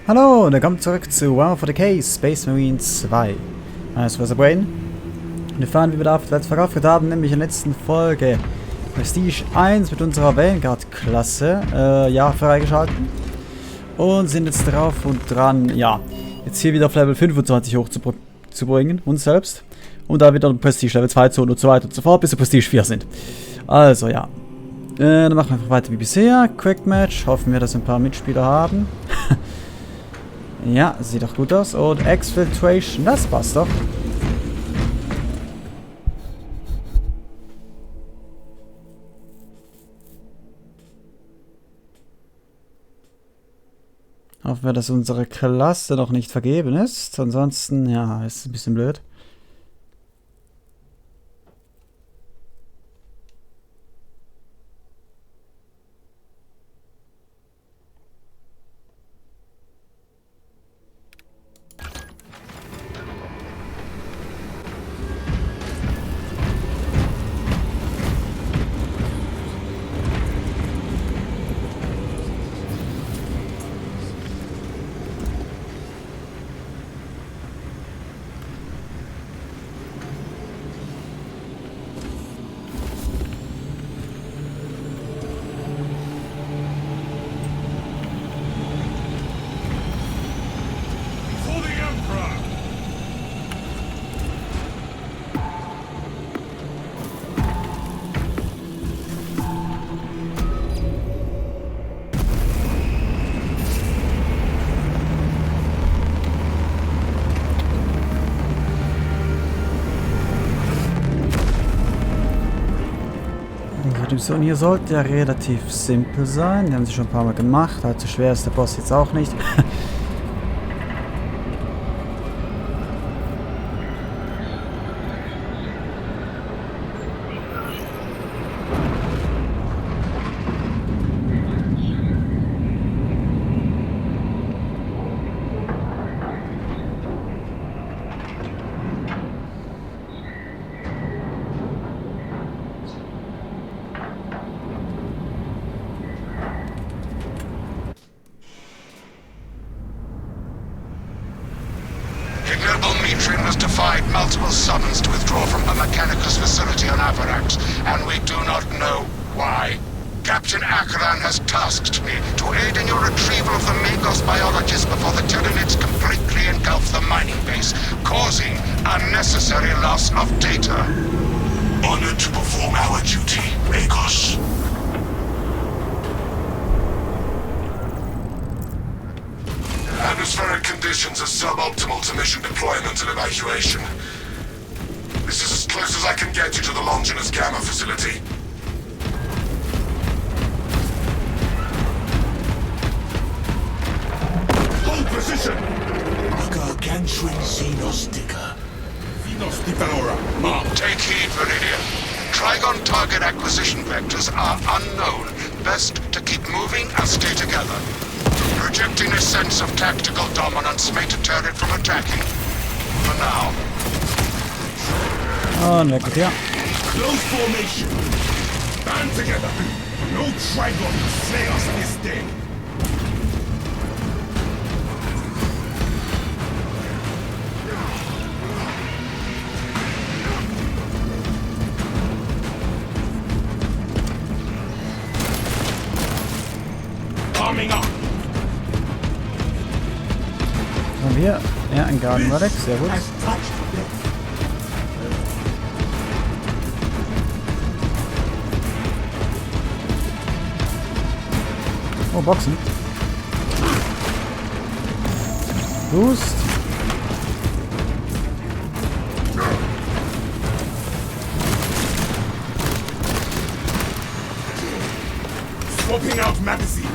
Hallo und willkommen zurück zu Warhammer for the Case, Space Marine 2. Mein Name ist Brain. Und wir fahren, wie wir da verkauft haben, nämlich in der letzten Folge Prestige 1 mit unserer Vanguard-Klasse, ja, freigeschalten. Und sind jetzt drauf und dran, ja, jetzt hier wieder auf Level 25 hochzubringen, uns selbst. Und da wieder Prestige Level 2 zu und so weiter und so fort, bis wir Prestige 4 sind. Also, ja. Dann machen wir einfach weiter wie bisher. Quick Match, hoffen wir, dass wir ein paar Mitspieler haben. Ja, sieht doch gut aus. Und Exfiltration, das passt doch. Hoffen wir, dass unsere Klasse noch nicht vergeben ist. Ansonsten, ja, ist ein bisschen blöd. Die Mission hier sollte ja relativ simpel sein. Die haben sie schon ein paar Mal gemacht. Allzu schwer ist der Boss jetzt auch nicht. Was defied multiple summons to withdraw from a mechanicus facility on Avarax, and we do not know why. Captain Akran has tasked me to aid in your retrieval of the Magos biologists before the Tyranids completely engulf the mining base, causing unnecessary loss of data. Honored to perform our duty, Magos. Atmospheric conditions are suboptimal to mission deployment and evacuation. This is as close as I can get you to the Longinus Gamma facility. Hold position! Gargantuan Xenos Digger. Xenos Devourer, mark. Take heed, Viridian. Trigon target acquisition vectors are unknown. Best to keep moving and stay together. Projecting a sense of tactical dominance may deter it from attacking. For now. Und weg mit dir. Close formation. Band together. No Trigon can slay us this day. Coming up. Haben wir? Ja, ein Garden Relic, sehr gut. Oh, Boxen. Boost. Swapping out magazine.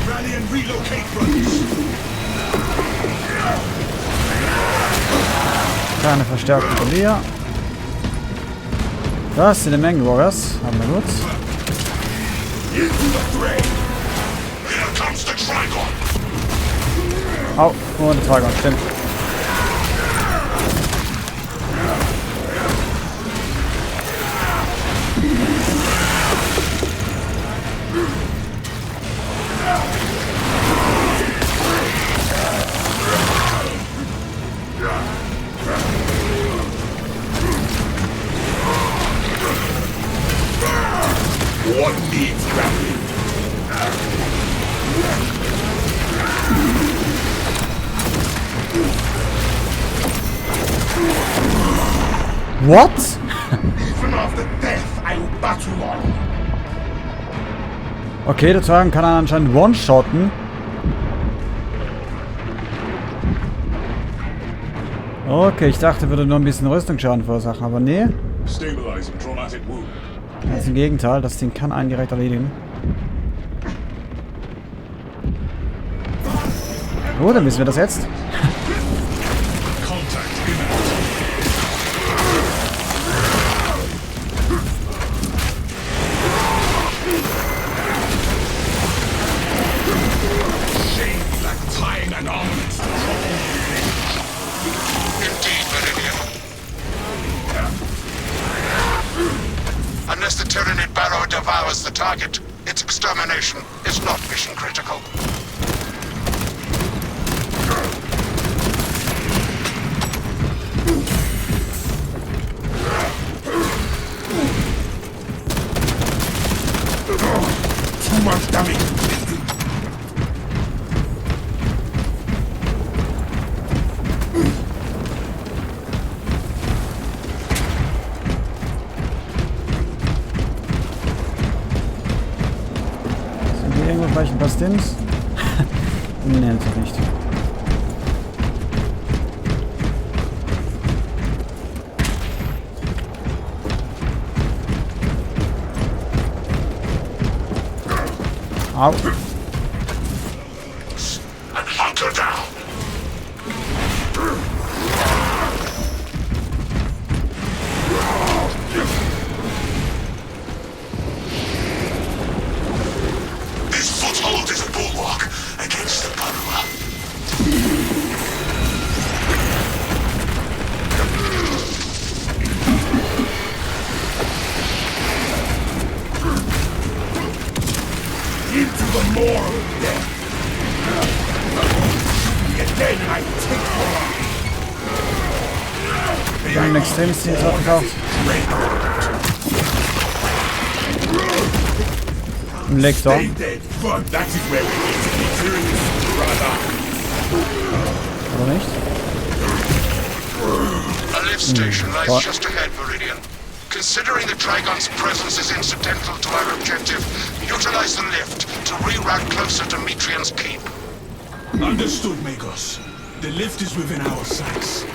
Rally and relocate runs. Kleine Verstärkung von dir. Das sind eine Menge Warriors. Haben wir gut. Au, oh, der Dragon, stimmt. What needs grappling? What? Even after death, I will battle on. Okay, der Dragon kann anscheinend one-shotten. Okay, ich dachte, er würde nur ein bisschen Rüstungsschaden verursachen, aber nee. Das ist im Gegenteil, das Ding kann einen direkt erledigen. Oh, dann wissen wir das jetzt. Unless the Tyranid Barrow devours the target, its extermination is not mission critical. Too much damage. Vielleicht ein paar Stims? Nee, natürlich nicht. Au. And hunker down. Hold is a bulwark against the Barrow. Into the maw of death. Again, I take Wir haben einen Extremstil aufgekauft. Ein Lektor. Oder nicht? A lift station lies just ahead, Meridian. Considering the Trigon's presence is incidental to our objective, utilize the lift to reroute closer to Metrian's keep. Understood, Magos. The lift is within our sights.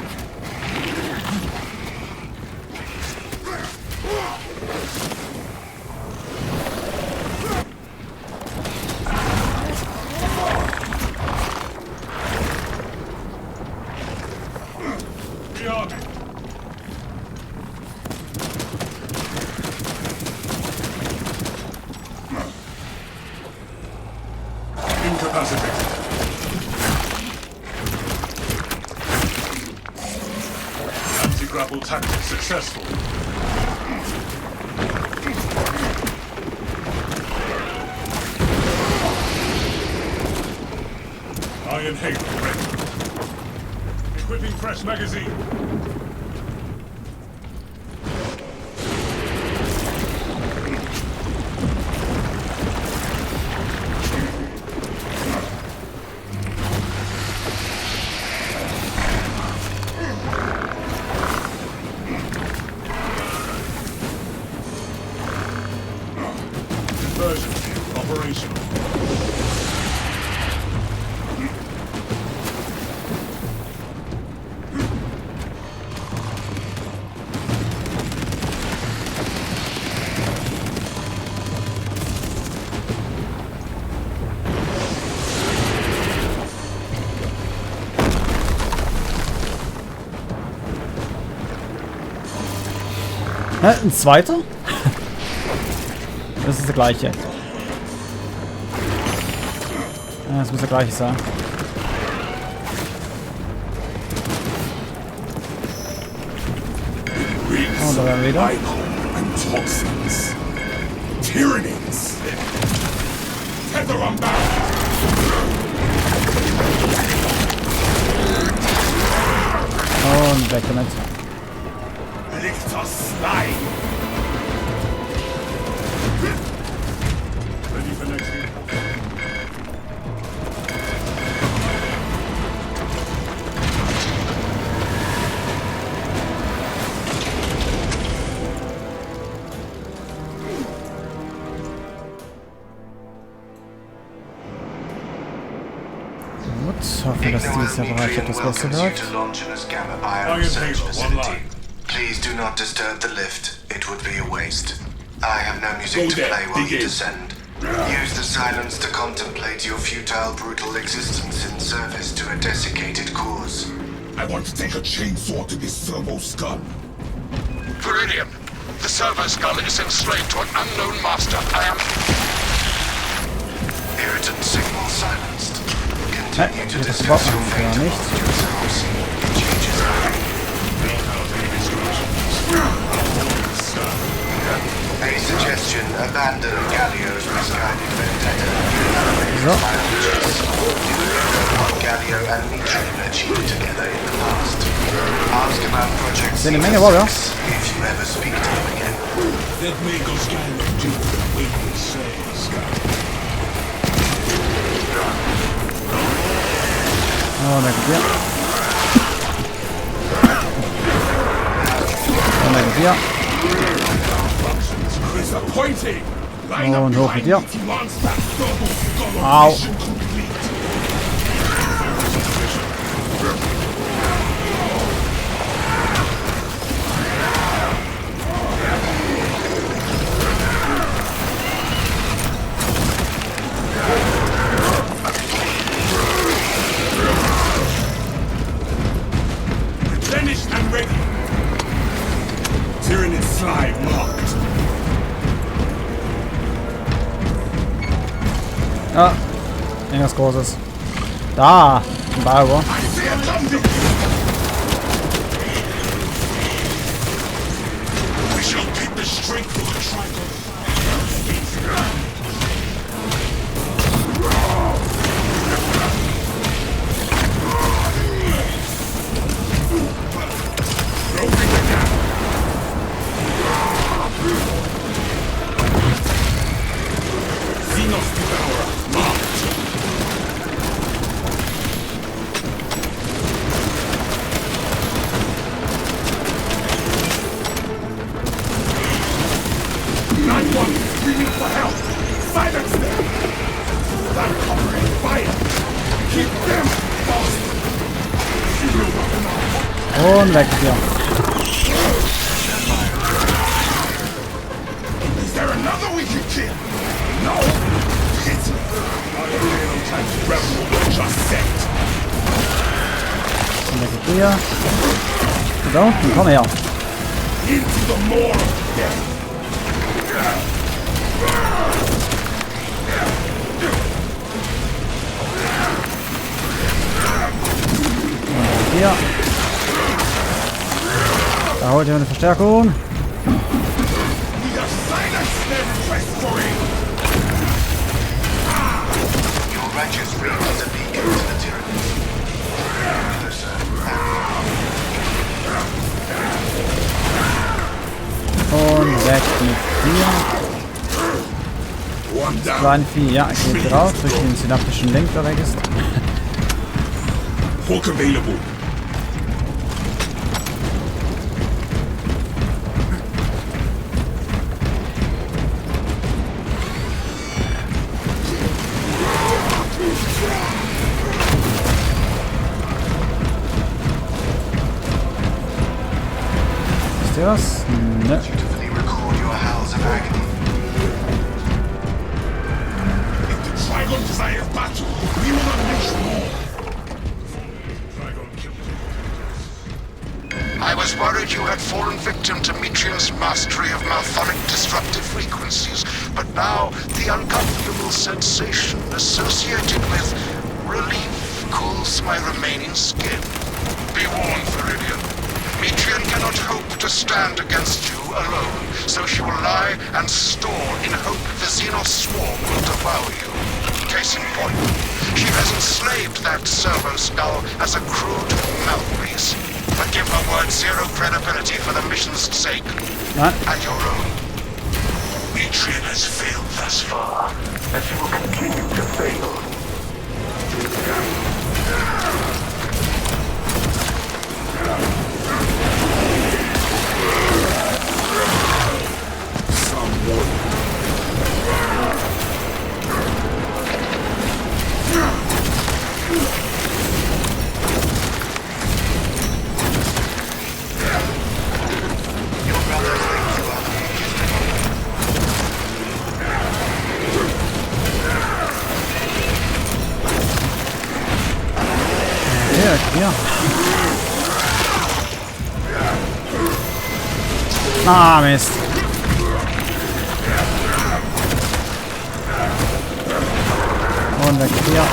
Incapacitated. Anti-grapple tactic successful. Iron Halo ready. Equipping fresh magazine. Conversion operational. Ein zweiter? Das ist der gleiche. Ja, das muss ja gleich sein. Und da werden wir wieder. Und weg damit. Gut, hoffen, dass dieses Apparat etwas besser wird. Please do not disturb the lift. It would be a waste. I have no music to play while you descend. Use the silence to contemplate your futile, brutal existence in service to a desiccated cause. I want to take a chainsaw to this servo skull. Viridian, the servo skull is enslaved to an unknown master. I am... Irritant signal silenced. Continue to Das discuss braucht your man fate gar nicht. amongst yourselves. It changes a suggestion, abandon Gallio's misguided vendetta. What Gallio and mich achieved together in the past. Ask about Project Sind eine Menge Warrior. if you ever speak to him again. Let me go Gallio do what he says. Oh, weg mit dir. Und weg mit dir. Und hoch mit dir. Au. Finished and ready. Tyrannid slide locked. Ja, irgendwas Großes. Da, ein Bauer. We shall keep the strength of the triangle. Und weg mit dir. Is there another we can kill? No. It's just set. Und weg mit dir. Da unten, komm her. Into the more of death. Und hier. Da holt ihr eine Verstärkung. Your righteous reign is a beacon to the tyrannies. Und weg mit dir. Kleine Vieh, ja, geht drauf durch den synaptischen Link, der weg ist. Hulk available. Ist dir was? Ne. Dutifully record your howls of agony. If the Trigon desires battle, we will unleash more. I was worried you had fallen victim to Mitrium's mastery of malphonic disruptive frequency. frequencies, but now the uncomfortable sensation associated with relief cools my remaining skin. Be warned, Viridian. Metrian cannot hope to stand against you alone, so she will lie and store in hope the Xenos swarm will devour you. Case in point, she has enslaved that servo skull as a crude mouthpiece. But give her word zero credibility for the mission's sake. What? And your own. Metrian has failed thus far, and she will continue to fail. Ja. Ah, Mist. Und weg hier.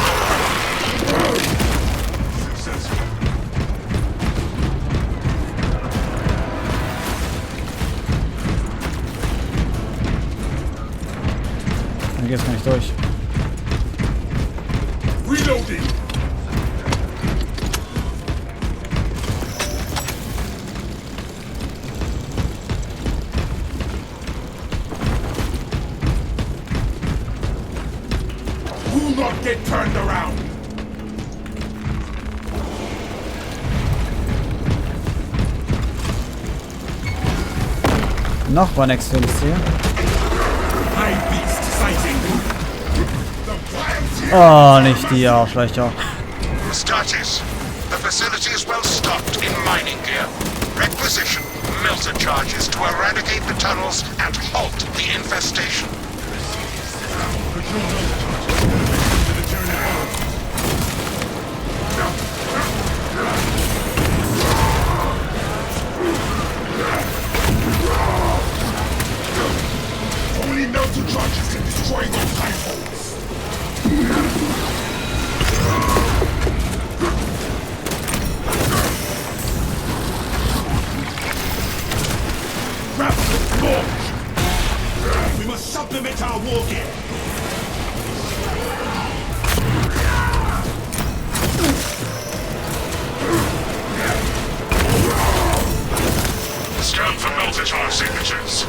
Dann geht's gar nicht durch. Reloading! Do not get turned around! Noch war nichts für das hier. High beast sighting! Oh, nicht die Arschlöcher. Status. The facility is well stocked in mining gear. Requisition melter charges to eradicate the tunnels and halt the infestation. Only melter charges can destroy those time holes! Rapid launch! We must supplement our war gear! Scan for melter charge signatures.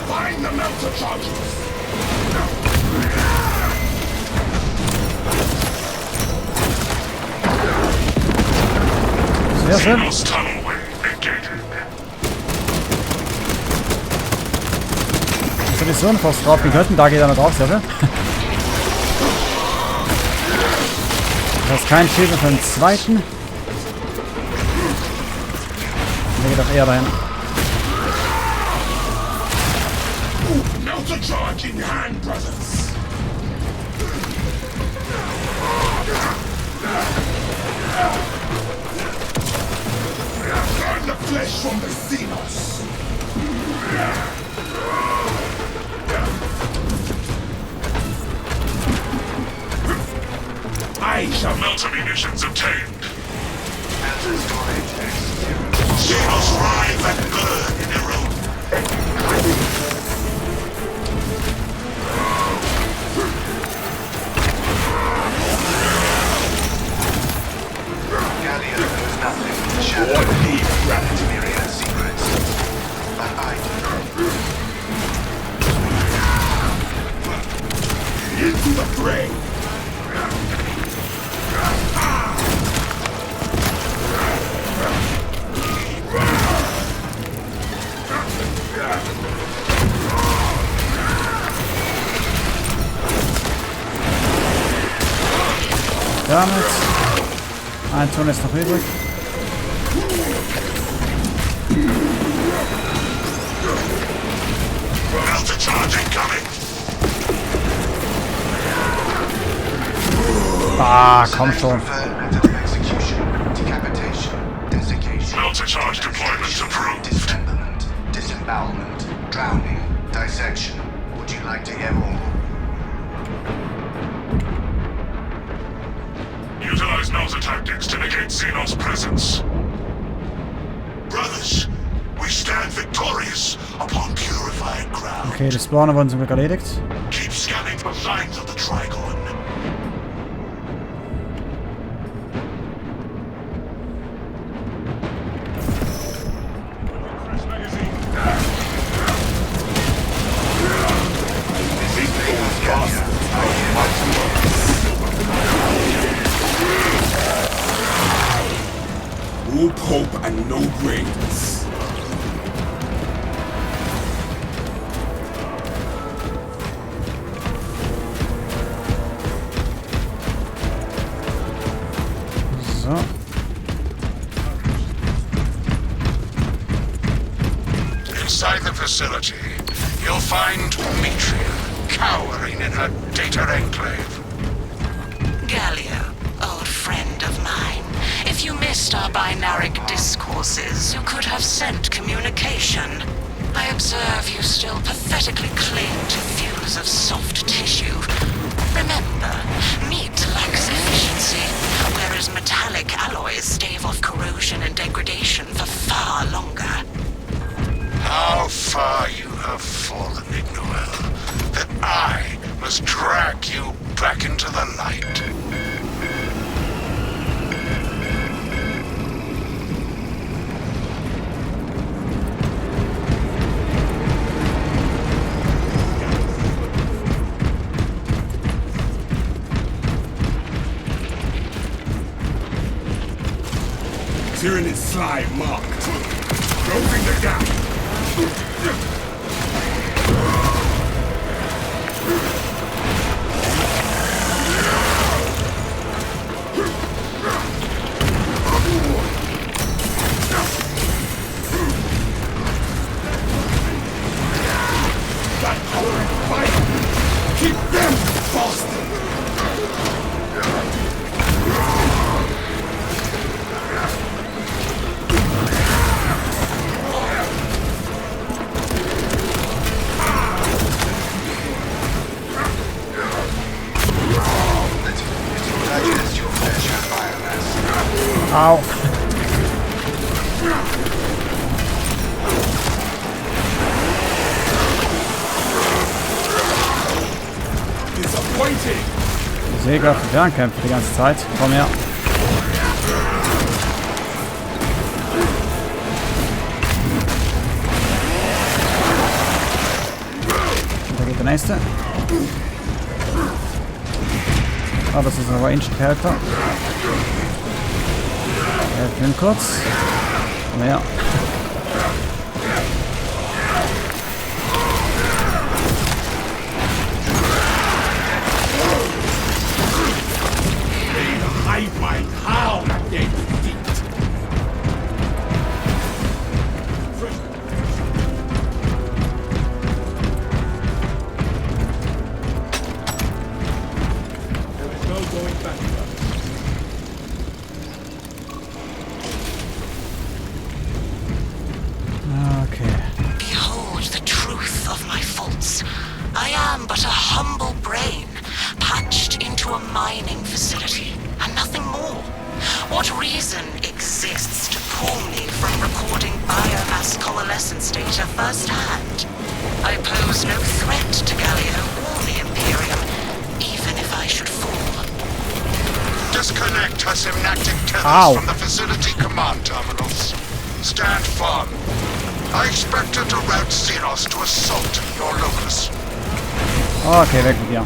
Find the melter charges! Sehr schön. Xenos tunnel way engaging. Sowieso ein Faust drauf. Wir könnten da geht er noch drauf, sehr schön. Das ist kein Schild für den zweiten. Der geht doch eher dahin. Melter charge in hand, brothers! Burn the flesh from the Xenos! I shall Melter munitions obtained. Melter storage executed. Xenos writhe and burn in their own. Gallia knows nothing. Shadow leave granite myriad secrets. But I do. into the fray! Damit. Ein Ton ist noch übrig. Melter charge incoming! Ah, komm schon. Multi-charge deployment approved. Dismemberment, disembowelment, drowning, dissection. Would you like to hear more? Utilize Nauta tactics to negate Xenos' presence. Brothers, we stand victorious upon purified ground. Okay, die Spawner wurden zum Glück erledigt. Keep scanning for signs of the Trigon. No pope and no graves. So. Inside the facility, you'll find Mitria cowering in her data enclave. Gallia, old friend of mine. If you missed our binaric discourses, you could have sent communication. I observe you still pathetically cling to views of soft tissue. Remember, meat lacks efficiency, whereas metallic alloys stave off corrosion and degradation for far longer. How far you have fallen, Ignoel, that I must drag you back into the light. Tyranid slide marked. Closing the gap. That horrid fight! Keep them fast! Au. Disappointing! Ich sehe gerade die Fernkämpfe die ganze Zeit. Komm her. Da geht der nächste. Ah, das ist ein Ranged Character. Helfen kurz. Komm her. Hide my how they defeat. There is no going back. Okay. Behold the truth of my faults. I am but a humble brain, patched into a mining facility, and nothing more. What reason exists to pull me from recording biomass coalescence data firsthand? I pose no threat to Gallia or the Imperium, even if I should fall. Disconnect her synaptic tethers Ow. from the facility command terminals. Stand firm. I expect her to route Xenos to assault your locus. Okay, weg mit dir.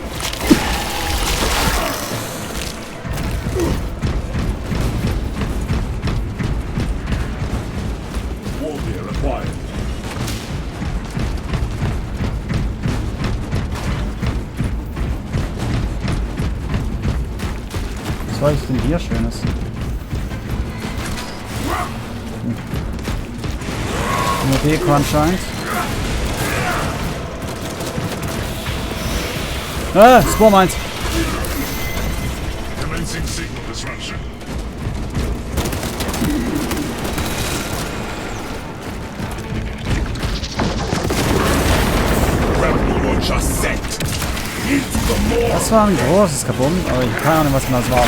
Warrior acquired. Was soll ich denn hier Schönes? Nur Deko anscheinend. Spawn meins. Commencing signal disruption. Das war ein großes Kabum, aber ich keine Ahnung, was das war.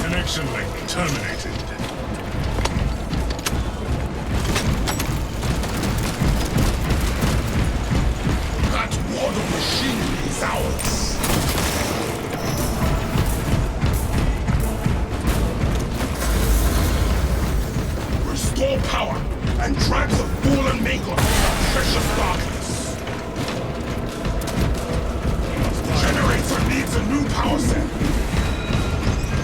Connection link terminated. That war machine is ours. Restore power and drag the fallen Magos from precious darkness. Generator needs a new power set.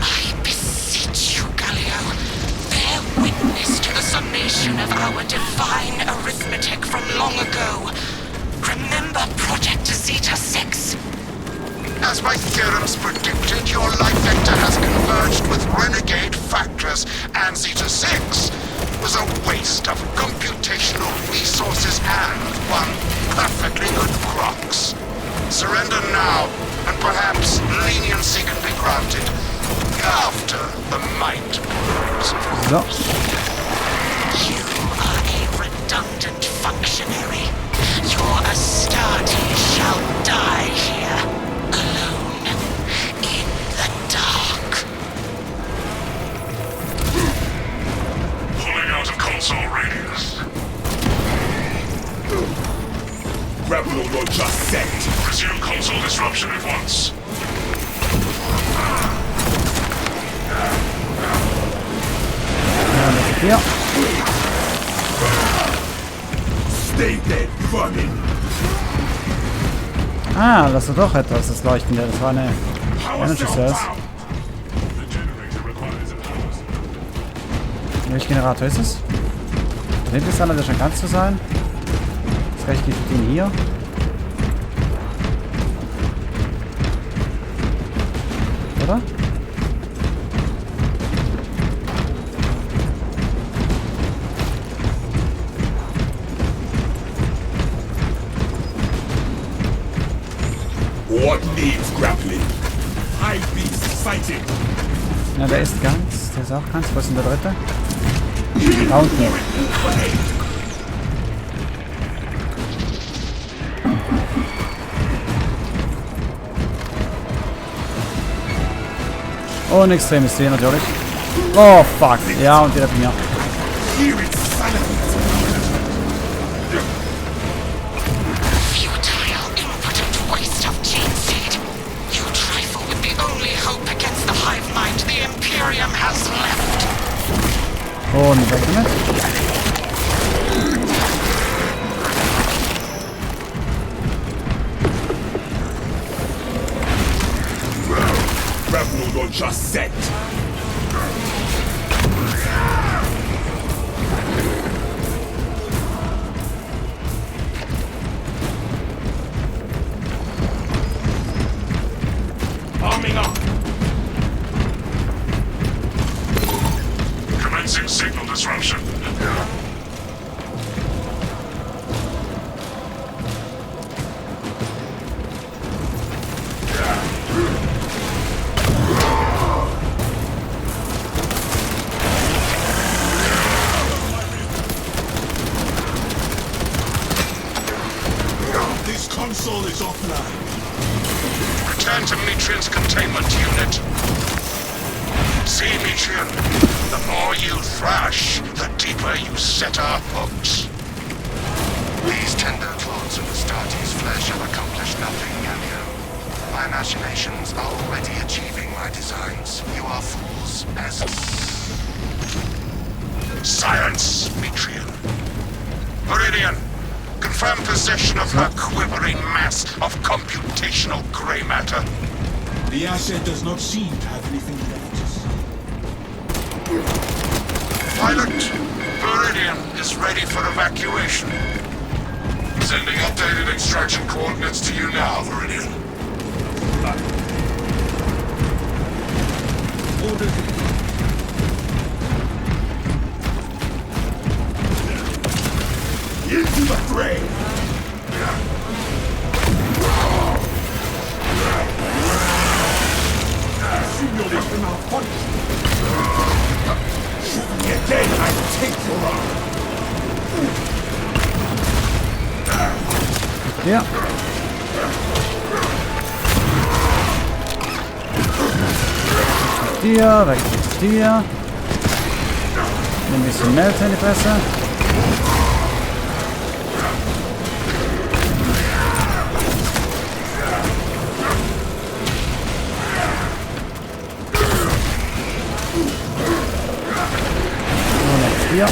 I beseech you, Galio, bear witness to the summation of our divine arithmetic from long ago. Remember Project Zeta 6? As my theorems predicted, your life vector has converged with renegade factors, and Zeta 6 was a waste of computational resources and one perfectly good Crocs. Surrender now, and perhaps leniency can be granted after the might proves. So. You are a redundant functionary. Your Astarte shall die here, alone, in the dark. Pulling out of console radius. Grapple will just set. Resume console disruption at once. Ja. Stay dead, vermin. Ah, das war doch etwas, das Leuchtende. Das war eine Energy Cells. Welcher Generator ist es? Da hinten ist einer, der schon ganz zu sein. Das gleiche geht mit dem hier. Oder? What needs grappling? High beast sighted. Ja, der ist ganz. Der ist auch ganz. Was ist denn der dritte? Da unten. Und extremes C natürlich. Oh fuck. Ja, und wieder bei mir. Futile, impotent waste of gene seed. You trifle with the only hope against the hive mind the Imperium has left. Und weg damit. Grapple will just set. Arming up. Commencing signal disruption. This console is offline. Return to Metrian's containment unit. See, Metrian, the more you thrash, the deeper you set our hooks. These tender claws of Astarte's flesh have accomplished nothing, Galio. My machinations are already achieving my designs. You are fools, peasants. Silence, Metrian. Viridian, confirm possession of her quivering mass of computational grey matter. The asset does not seem to have anything left. Pilot, Viridian is ready for evacuation. Sending updated extraction coordinates to you now, Viridian. Into the fray! dir. Dir, weg mit dir. Nimm ein bisschen Melter in die Fresse. So, noch hier.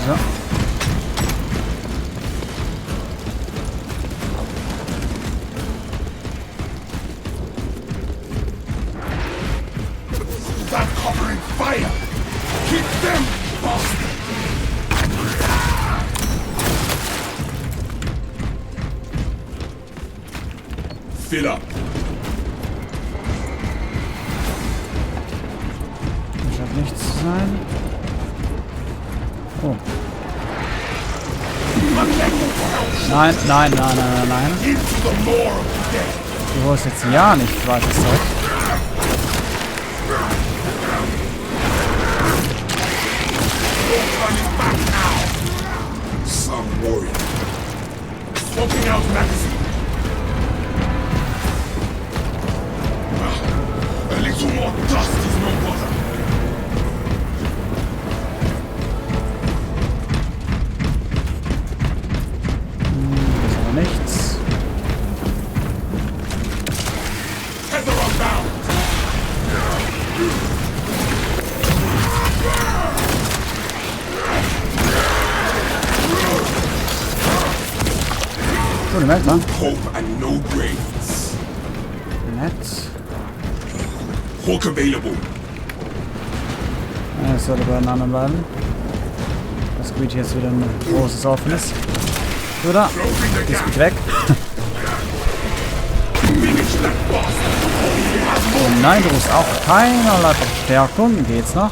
So. Stop covering fire! Keep them bastard! Fill up. Das scheint nichts zu sein. Oh. Nein, nein, nein, nein, nein, nein. Du holst jetzt ja nicht weiter Zeug. Some warrior. Swapping out magazine. A little more dust is no bother. Ist aber nichts. Tether unbound. Gute Melter. Hope and no brains. Nett. Hawk available. Ja, das sollte bei den anderen bleiben. Das Gebiet hier ist wieder ein großes offenes. So da. Ist gut weg. Oh nein, du hast auch keinerlei Verstärkung. Geht's noch?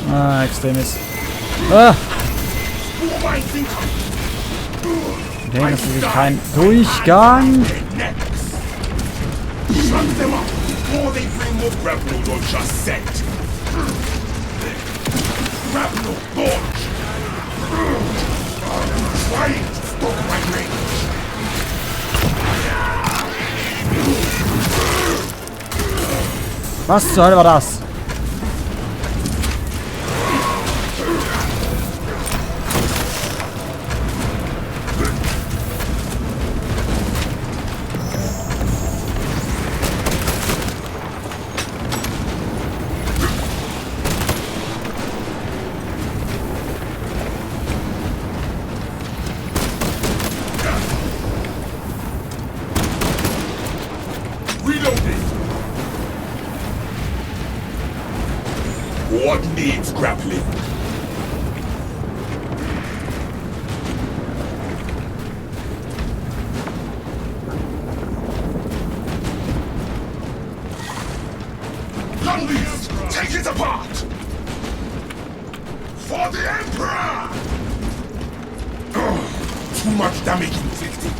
Ah, extremis. Ah! Den ist natürlich kein Durchgang. Was zur Hölle war das? What needs grappling? Lunges, take it apart! For the Emperor! Too much damage inflicted.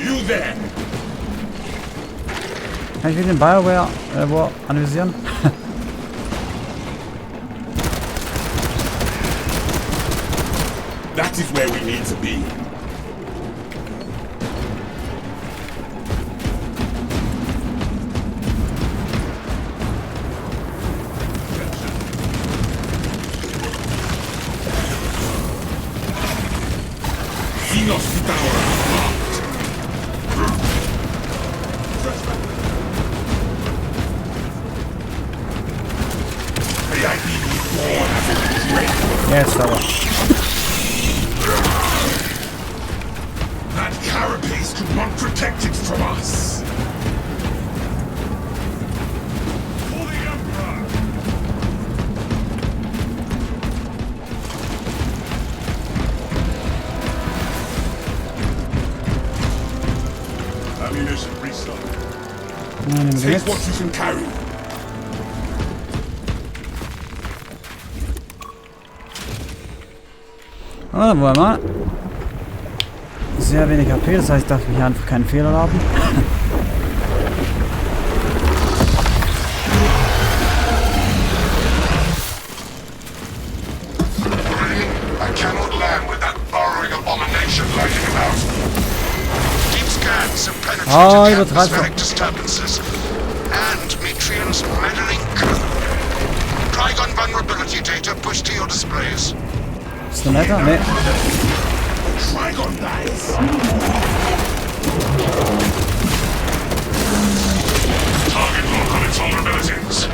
You there? Kann ich wieder den BioWare analysieren? That is where we need to be. Xenos Tower. Jetzt aber. That carapace could not protect it from us. For the Emperor. Ammunition restock. Nehmen wir Take mit. what you can carry. Ah, wollen wir mal. Sehr wenig HP, das heißt, ich darf mich einfach keinen Fehler laden. I cannot land with that burrowing abomination lurking about. Deep scans have penetrated atmospheric disturbances and Metrian's meddling code. Trigon vulnerability data pushed to your displays. Ist du netter? Nee. Trigon dies. Target lock on its vulnerabilities.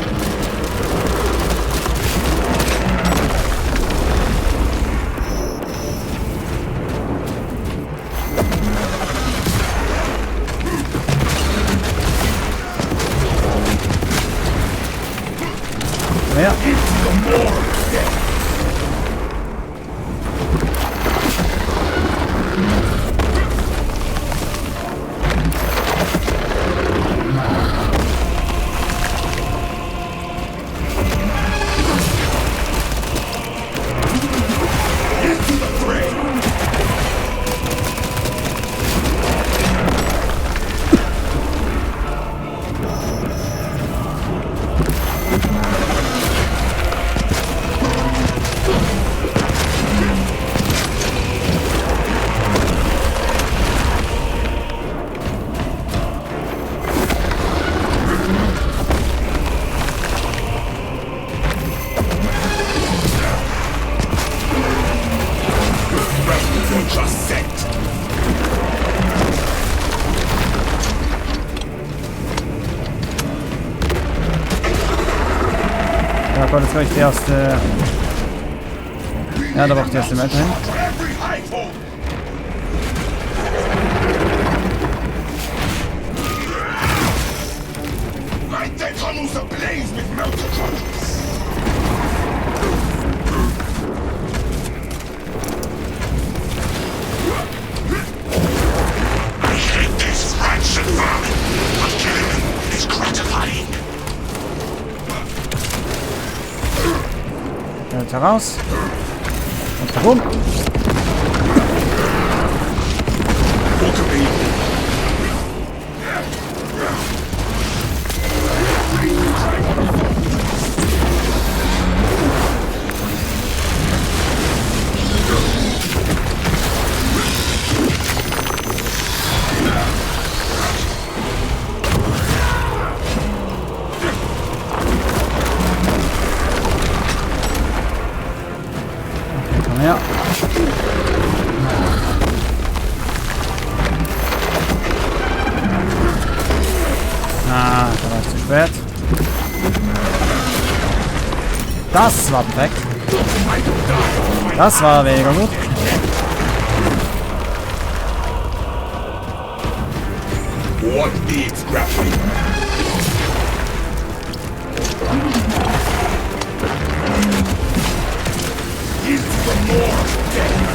Ja. Ja Gott, jetzt war ich die erste. Ja, da war auch die erste Meter hin. My deck's almost ablaze with melted rockets. I hate this rancid vermin, but killing them is gratifying. Jetzt heraus. Und herum. Komm her. Ah, da war ich zu spät. Das war perfekt. Das war weniger gut. What needs grappling? It's for more death.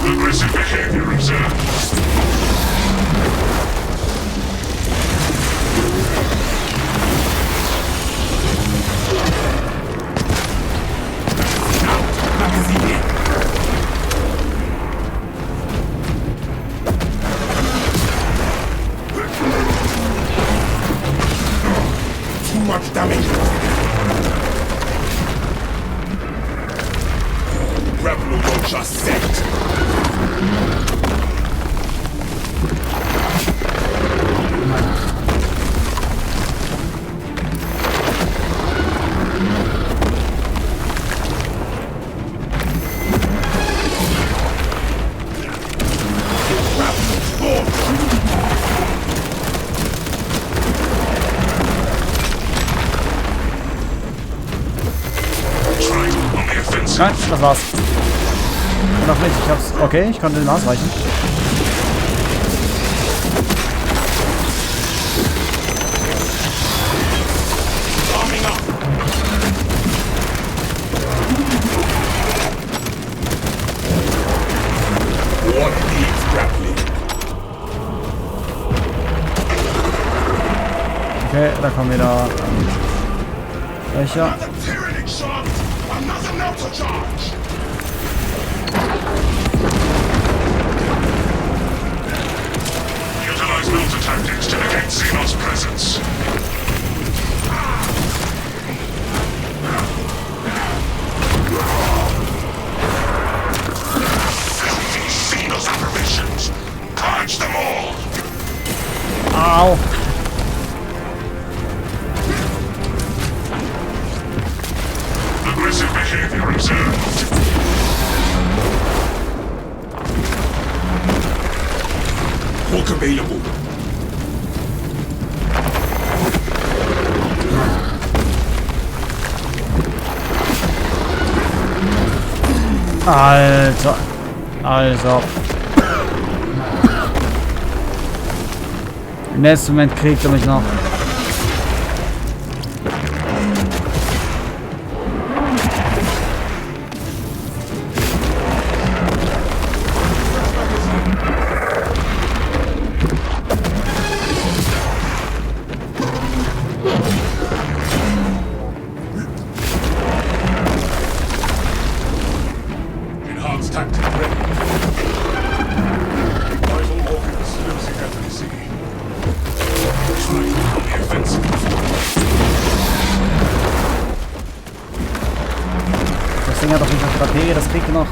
Aggressive behavior observed. Too much damage. Rebel will just set. Nein, das war's. Noch nicht, ich hab's. Okay, ich konnte den ausweichen. Okay, da kommen wieder welche. Utilize melter tactics to negate Xenos presence. Filthy Xenos apparitions! Purge them all! Au! Aggressive behavior observed. Hulk available. Alter. Also. Im nächsten Moment kriegt er mich noch. Enhanced tactic ready. Vital organs losing efficacy. Trying on the offensive. Das Ding hat doch nicht noch Batterie, das kriegt er noch.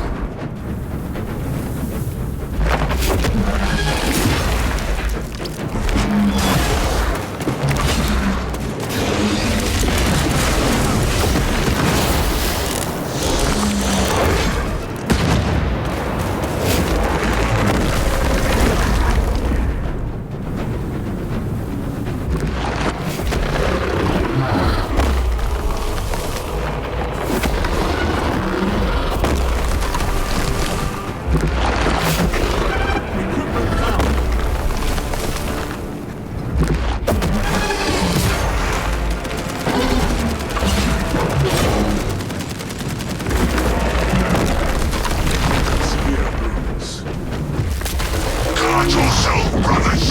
Guard yourself, brothers!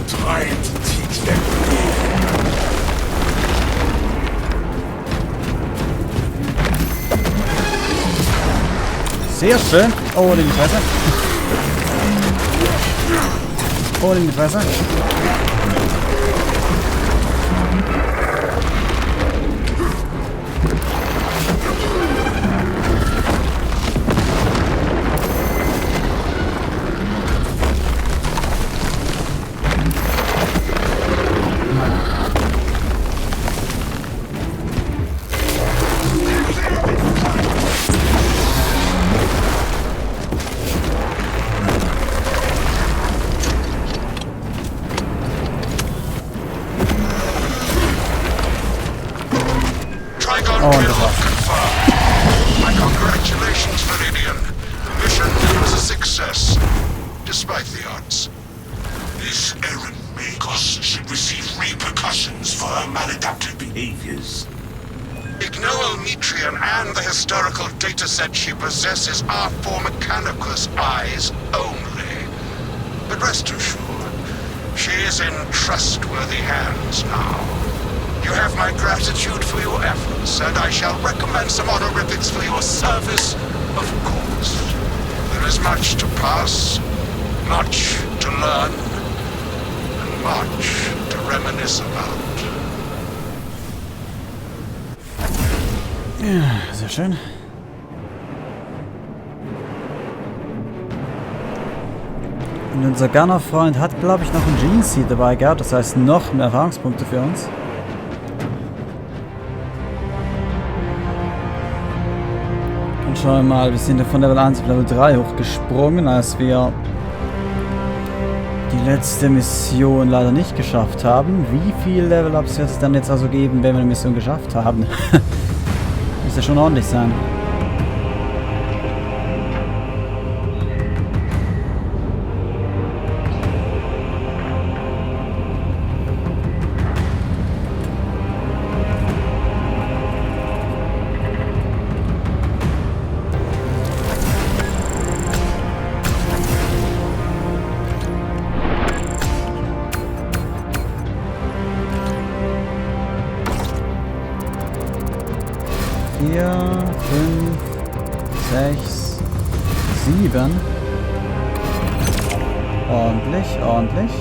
Trying to teach them. Sehr schön. Oh, in die Fresse. Oh, in die Fresse. Trigon kill confirmed. My congratulations, Viridian. Mission was a success, despite the odds. This errant Magos should receive repercussions for her maladaptive behaviors. Ignore Metrian and the historical dataset she possesses are for Mechanicus eyes only. But rest assured, she is in trustworthy hands now. You have my gratitude for your efforts, and I shall recommend some honorifics for your service, of course. There is much to pass, much to learn, and much to reminisce about. Ja, sehr schön. Und unser Gunner-Freund hat, glaube ich, noch ein Gene-Seed dabei gehabt. Das heißt, noch mehr Erfahrungspunkte für uns. Und schauen wir mal, wir sind ja von Level 1 auf Level 3 hochgesprungen, als wir die letzte Mission leider nicht geschafft haben. Wie viel Level-Ups wird es dann jetzt also geben, wenn wir die Mission geschafft haben? Muss ja schon ordentlich sein. Vier, 5, 6, 7. Ordentlich, ordentlich.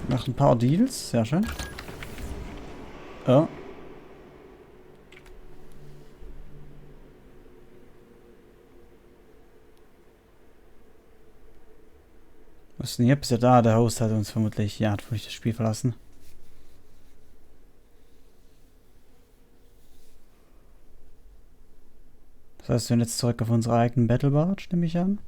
Noch ein paar Deals, sehr schön. Ja. Was ist denn hier? Bis ja da, der Host hat uns vermutlich, ja, hat vermutlich das Spiel verlassen. Das heißt, wir sind jetzt zurück auf unsere eigenen Battle Barge, nehme ich an.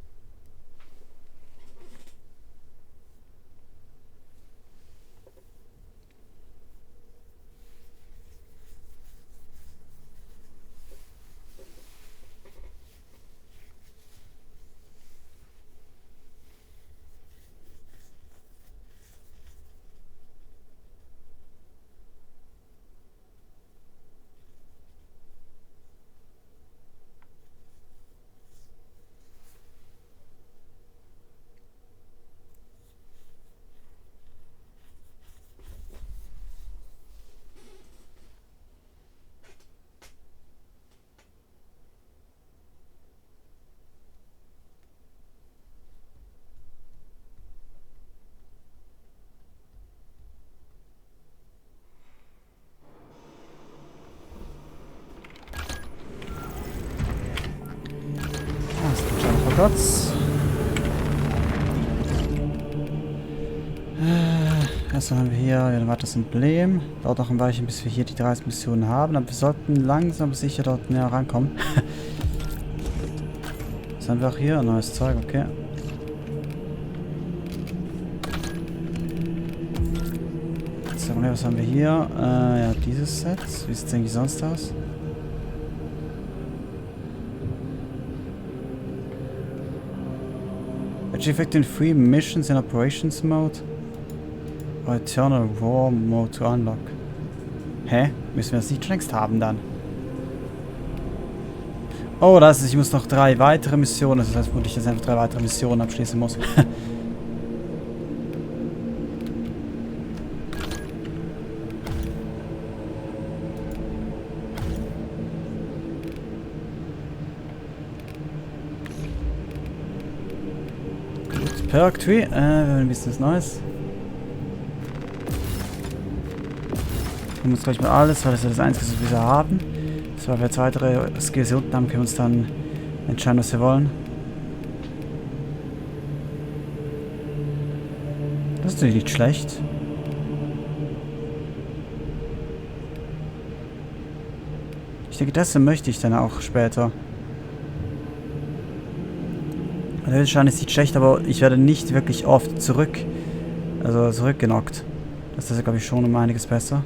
Platz. Erstmal haben wir hier ein weiteres Emblem. Dauert noch ein Weilchen, bis wir hier die 30 Missionen haben. Aber wir sollten langsam sicher dort näher rankommen. Was haben wir auch hier? Ein neues Zeug, okay. So, was haben wir hier? Ja, dieses Set. Wie sieht es eigentlich sonst aus? Effect in 3 missions in operations mode. Or eternal war mode to unlock. Hä? Müssen wir das nicht schon längst haben dann? Oh, das ist, ich muss noch 3 weitere Missionen. Das heißt, ich jetzt einfach 3 weitere Missionen abschließen muss. Perk Tree, wir haben ein bisschen was Neues. Wir haben uns gleich mal alles, weil das ist das Einzige, was wir bisher haben. Das war, wir jetzt weitere Skills hier unten haben, können wir uns dann entscheiden, was wir wollen. Das ist natürlich nicht schlecht. Ich denke, das möchte ich dann auch später. Der Schaden ist nicht schlecht, aber ich werde nicht wirklich oft zurückgenockt. Das ist, glaube ich, schon um einiges besser.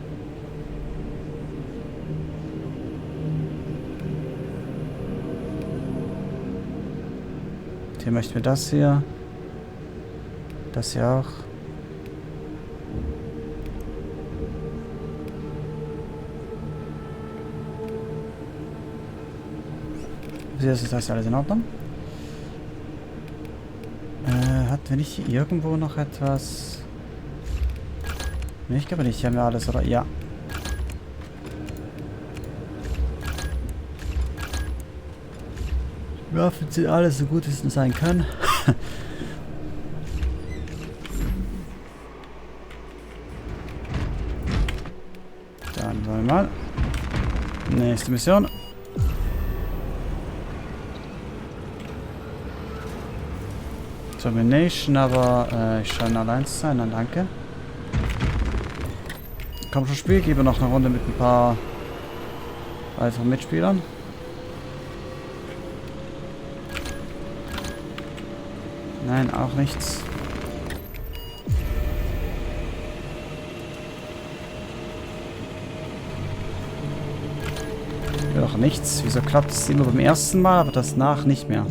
Hier möchten wir das hier. Das hier auch. Das ist alles in Ordnung. Hatten wir nicht hier irgendwo noch etwas? Ne, ich glaube nicht. Hier haben wir alles, oder? Ja. Waffen sind alles so gut, wie es nur sein kann. Nächste Mission. Termination, aber ich scheine allein zu sein. Nein, danke. Komm schon, Spiel. Gebe noch eine Runde mit ein paar weiteren Mitspielern. Nein, auch nichts. Ja, doch nichts. Wieso klappt es immer beim ersten Mal, aber das nach nicht mehr?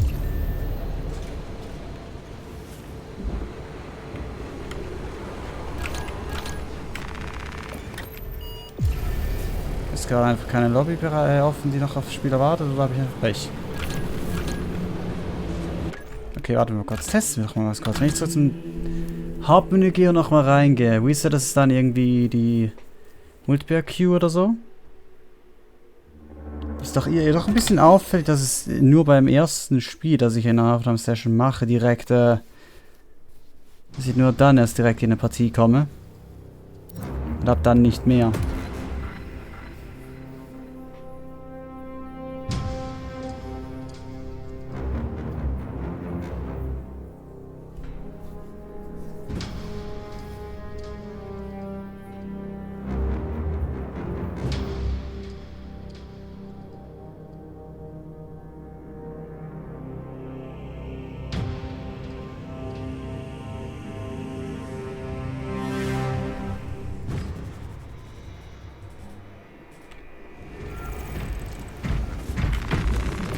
Ist gerade einfach keine Lobby offen, die noch auf Spieler wartet, oder habe ich einfach Pech? Okay, warte mal kurz. Testen wir doch mal was kurz. Wenn ich so zum Hauptmenü gehe und nochmal reingehe, wie ist das? Ist dann irgendwie die Multiplayer-Queue oder so? Ist doch ihr doch ein bisschen auffällig, dass es nur beim ersten Spiel, das ich in einer Aufnahmesession mache, direkt, dass ich nur dann erst direkt in eine Partie komme. Und ab dann nicht mehr.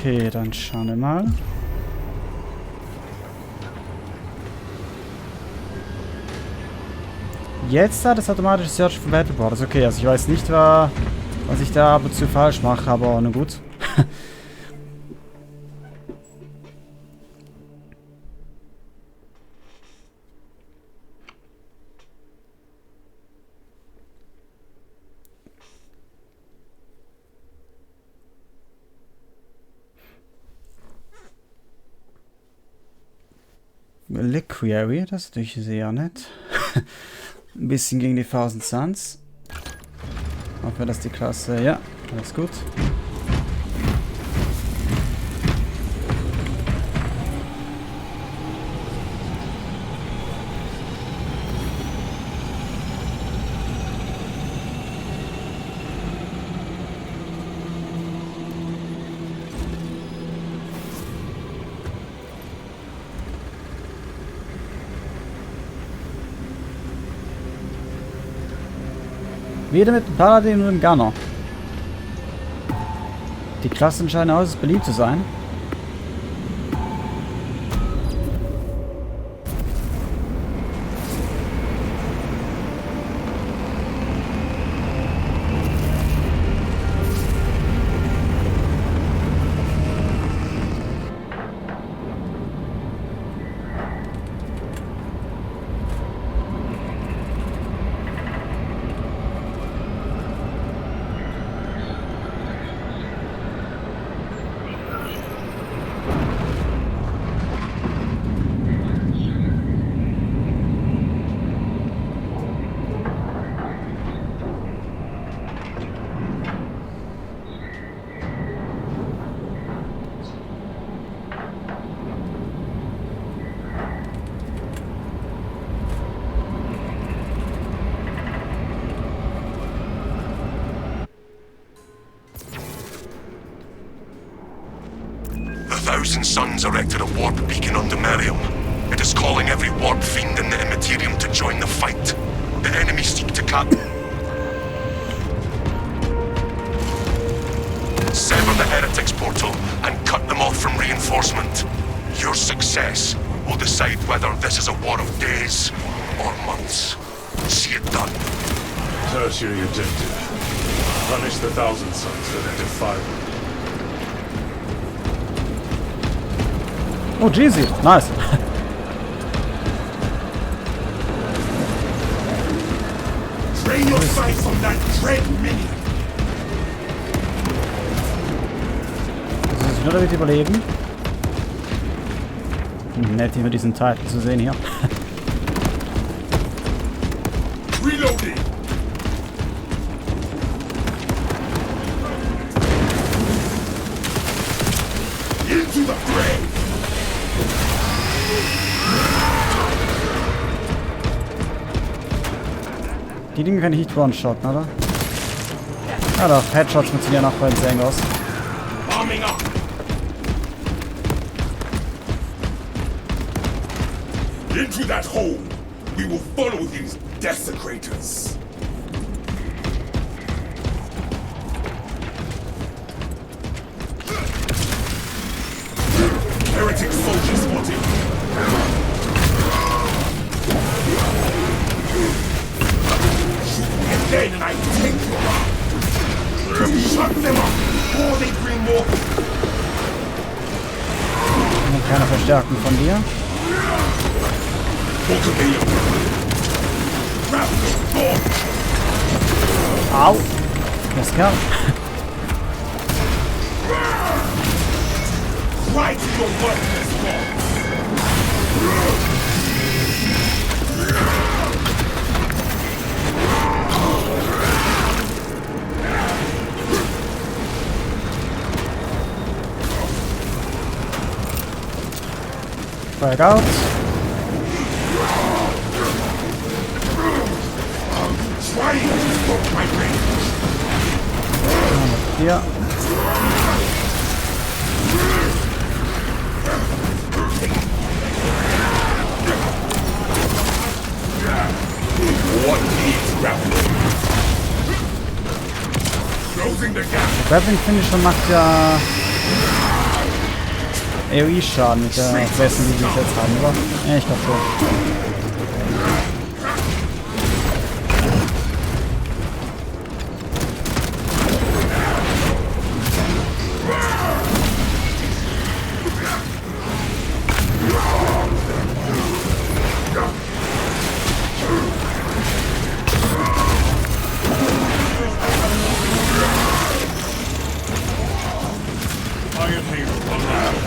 Okay, dann schauen wir mal. Jetzt hat es automatisch Search for Battleboards. Okay, also ich weiß nicht, was ich da ab und zu falsch mache, aber nun gut. Liquary, das ist natürlich sehr nett. Ein bisschen gegen die 1000 Suns. Hoffen wir, dass die Klasse... Ja, alles gut. Wieder mit dem Paladin und dem Gunner. Die Klassen scheinen äußerst beliebt zu sein. Thousand Suns erected a warp beacon on Demerium. It is calling every warp fiend in the Immaterium to join the fight. The enemy seek to cut. Sever the heretics portal and cut them off from reinforcement. Your success will decide whether this is a war of days or months. See it done. Tertiary objective. Punish the 1000 Suns that enter fire. Oh, Jeezy. Nice. Drain your sight from that dread minion. Das ist nur damit überleben. Nett, hier mit diesen Titel zu sehen hier. Reloading. to the fray! Die Dinge kann ich nicht one-shotten, oder? Ja doch, Headshots funktionieren auch bei den Sengos. Arming up! Into that hole! We will follow these desecrators! Heretic soldier spotted! Shoot me again and I take you out! Shut them up before they bring more! Keine Verstärkung von dir. Au! Das kann. Right to your worthless gods! Break out. Trying to stop my range! Hier. What needs grappling? Closing the gap! Grappling Finisher macht ja AOE-Schaden mit der besten, die wir jetzt haben, oder? Ja, ich glaube schon. Iron Halo alive!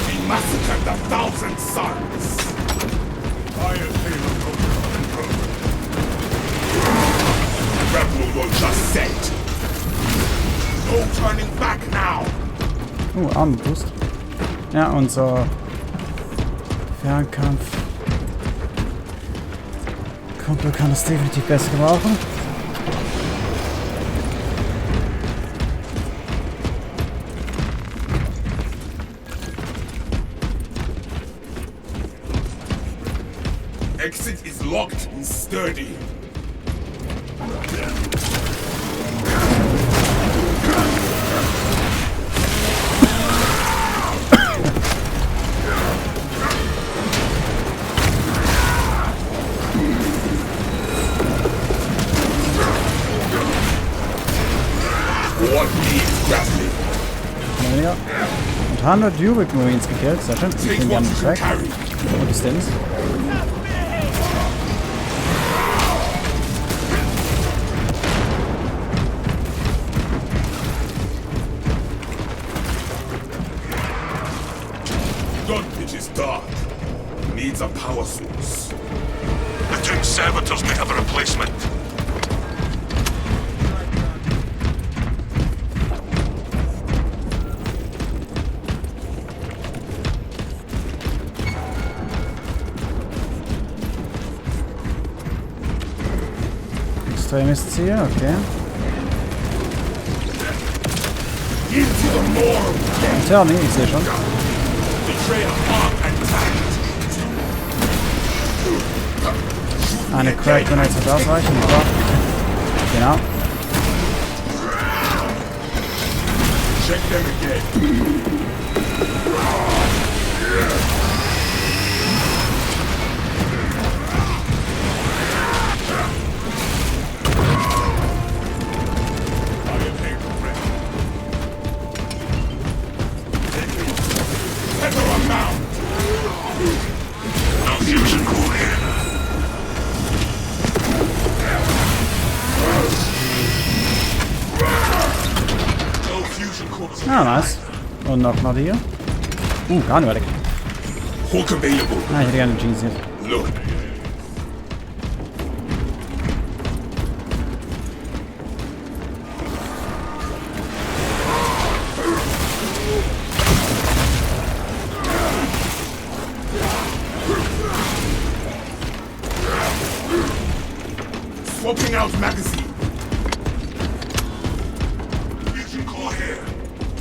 He massacred the 1,000 sons! Iron Halo confirmed. Rebel will just set! No turning back now! Armboost. Ja, unser Fernkampf. Kumpel kann das definitiv besser gebrauchen. Exit is locked and sturdy. What needs grappling? Weniger. Und 100 Dubic Marines gekillt. Sehr schön. Ich Take bin what gerne you can Track. carry. Und Distanz. Gun pitch is dark. Needs a power source. The two servitors may have a replacement. Extremes Ziel, okay. Into the morgue. Turning, ich sehe schon. Betrayer armed and tagged. Eine Crack Grenade wird ausreichen, oder? Genau. Check them again. Iron Halo ready. Tether a mount. No fusion core here. No fusion cores. Ah, nice. Und noch mal hier. Gar nicht weit weg. Hook available. Ah, ich hätte gerne Jeans hier. Look.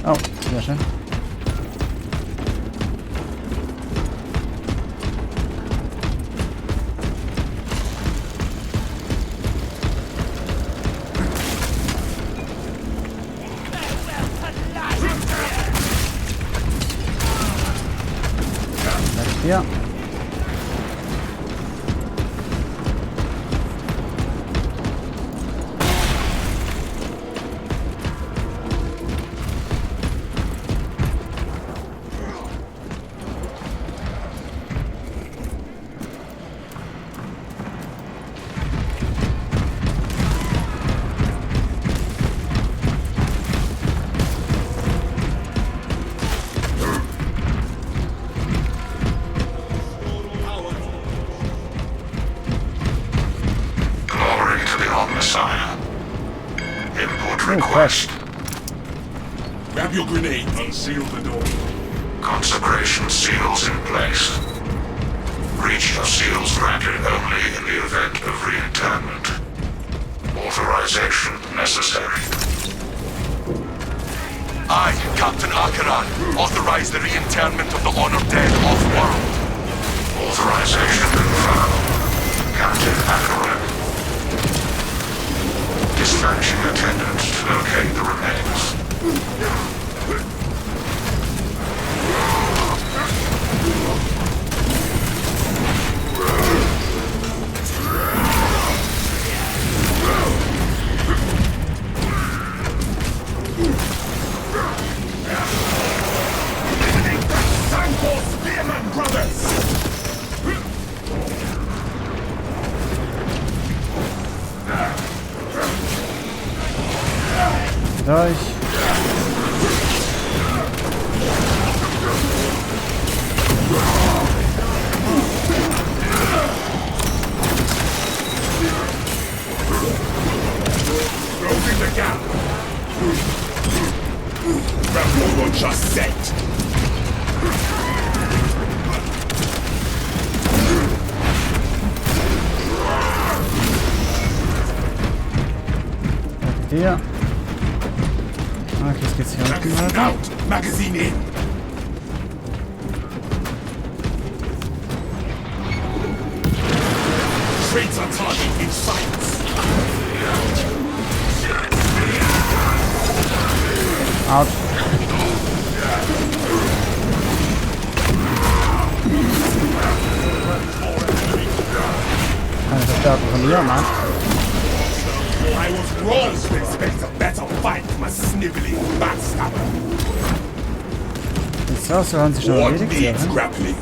Oh, sehr schön. Ja. Request. Grab your grenade and seal the door. Consecration seals in place. Breach of seals granted only in the event of re-internment. Authorization necessary. I, Captain Akaran, authorize the re-internment of the honored dead off-world. Authorization confirmed. Captain Akaran. Dispatching attendants to locate the remains. Sanko Spearman Brothers! Durch. Closing the gap! Grapple launcher set! Der. Okay, jetzt geht's hier unten Magazine weiter. out! Magazine in! Traitor target in sight! Out. Eine Verstärkung von mir, Mann. I was wrong to expect a better fight from a sniveling backstabber. Jetzt raus, wir haben sich schon What erledigt. needs Ja, grappling?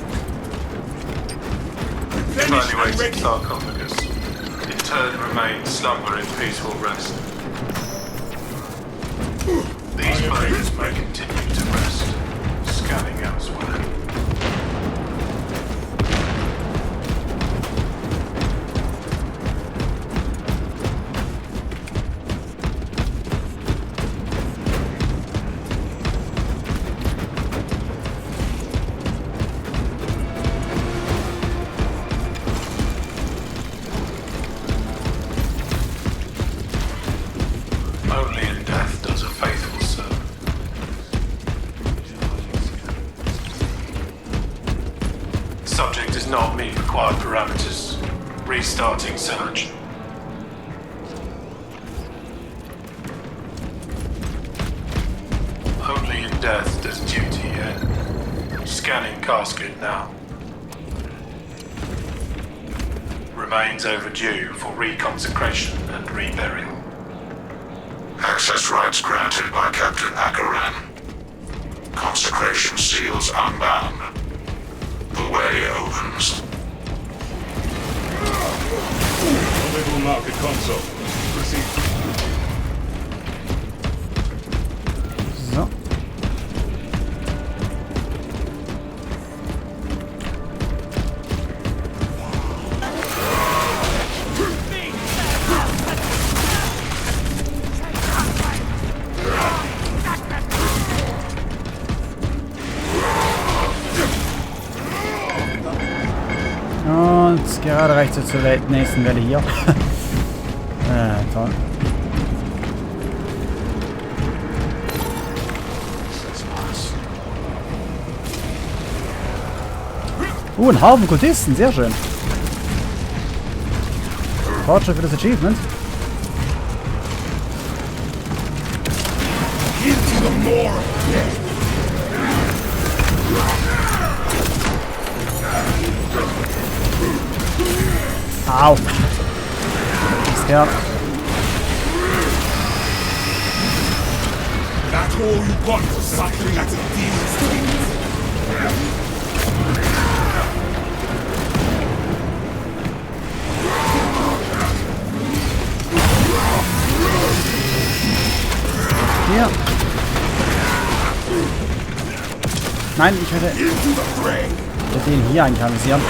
Replenish and Evaluating ready. sarcophagus. Interned remains slumber in peaceful rest. These bones may continue to rest. Scanning elsewhere. Only in death does a faithful serve. Subject does not meet required parameters. Restarting search. Only in death does duty end. Scanning casket now. Remains overdue for reconsecration and reburial. Access rights granted by Captain Akaran. Consecration seals unbound. The way opens. Little market console. Proceed. so. Und gerade reicht es zur nächsten Welle hier. Toll. Ein Haufen Kultisten, sehr schön. Fortschritt für das Achievement. Au. Ja. That's all you got for suckling at a demon's teeth. Hier. Nein, ich werde den hier einkanalisieren.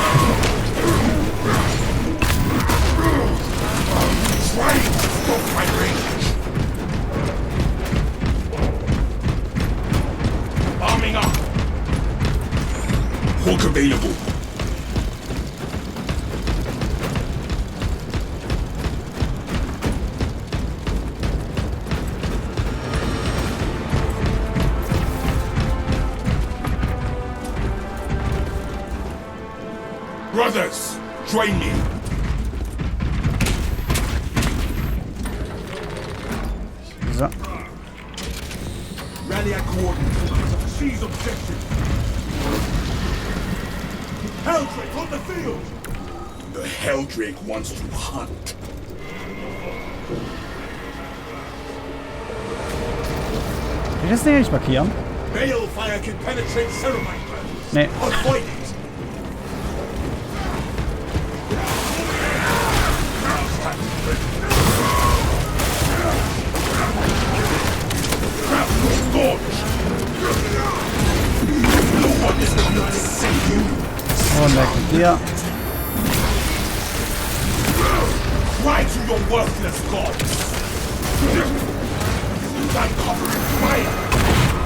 Arming up. Hook available. Brothers, join me. So. Rally at coordinates. Seize objective. Helldrake on the field. The Helldrake wants to hunt. Kann ich das Ding nicht markieren? Balefire can penetrate Ceramite. Nee. Avoid it. Und weg mit dir. Cry to your worthless gods. I'm covering fire.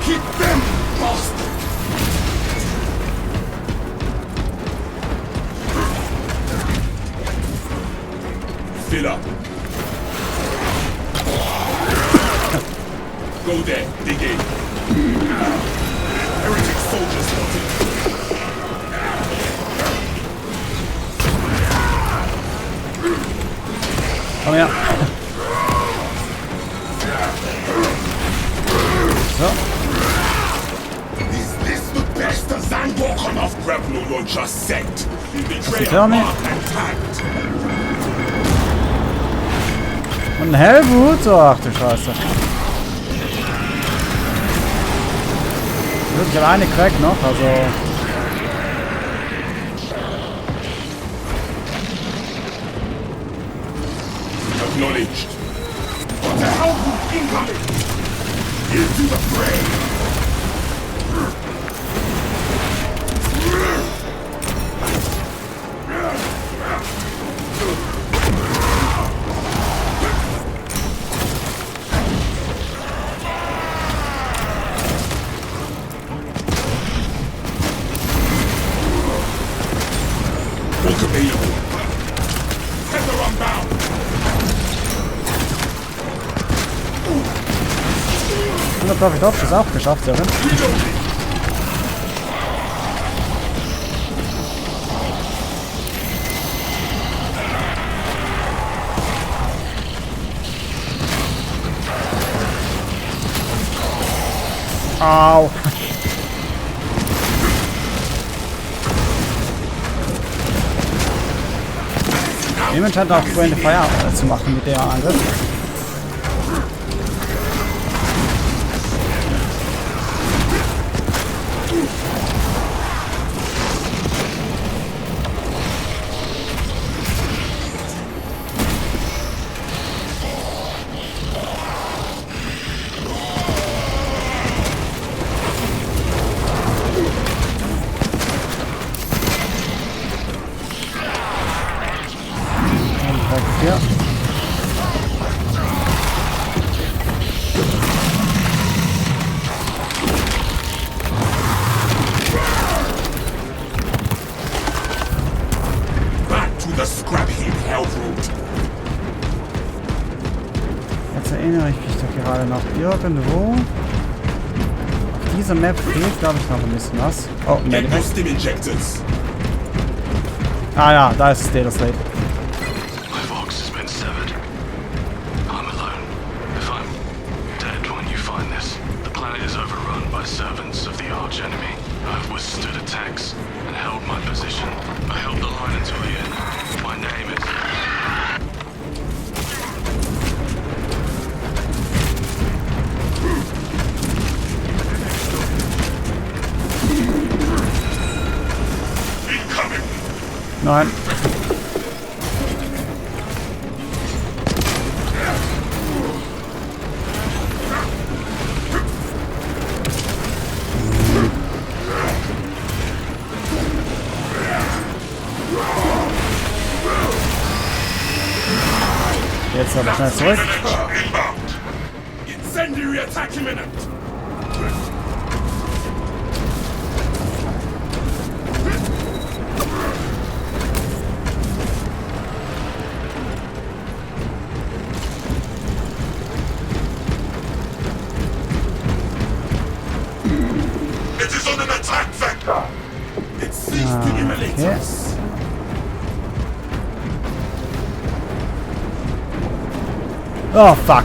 Keep them, bastard. Fill up. Go there, dig in. Heretic soldiers spotted. Komm her. So. Is this the best the Vanguard come off grapple launcher set? Betrayer Tell me. marked and tagged. Und ein Hellboot. Oh, ach du Scheiße. Ich habe eine Crack noch, also. Acknowledged. What the hell is incoming? Into the fray! Book available. Tether unbound. Und Profit Ops ist auch geschafft, ja. Au. Jemand hat auch Friend Fire zu machen mit der Angriff. Ja. Back to the scrap heap Hellroot. Jetzt erinnere ich mich doch gerade noch irgendwo. Auf dieser Map fehlt, glaube ich, noch ein bisschen was. Oh, Get Medipack. those stim injectors. Ah ja, da ist das Data Slate. My vox has been severed. I'm alone. If I'm dead when you find this, the planet is overrun by servants of the arch enemy. I've withstood attacks and held my position. I held the line until the end. My name is... Nein. Jetzt aber schnell zurück. Incendiary attack imminent. It is on an attack vector. It seeks to immolate Okay. us. Oh, fuck.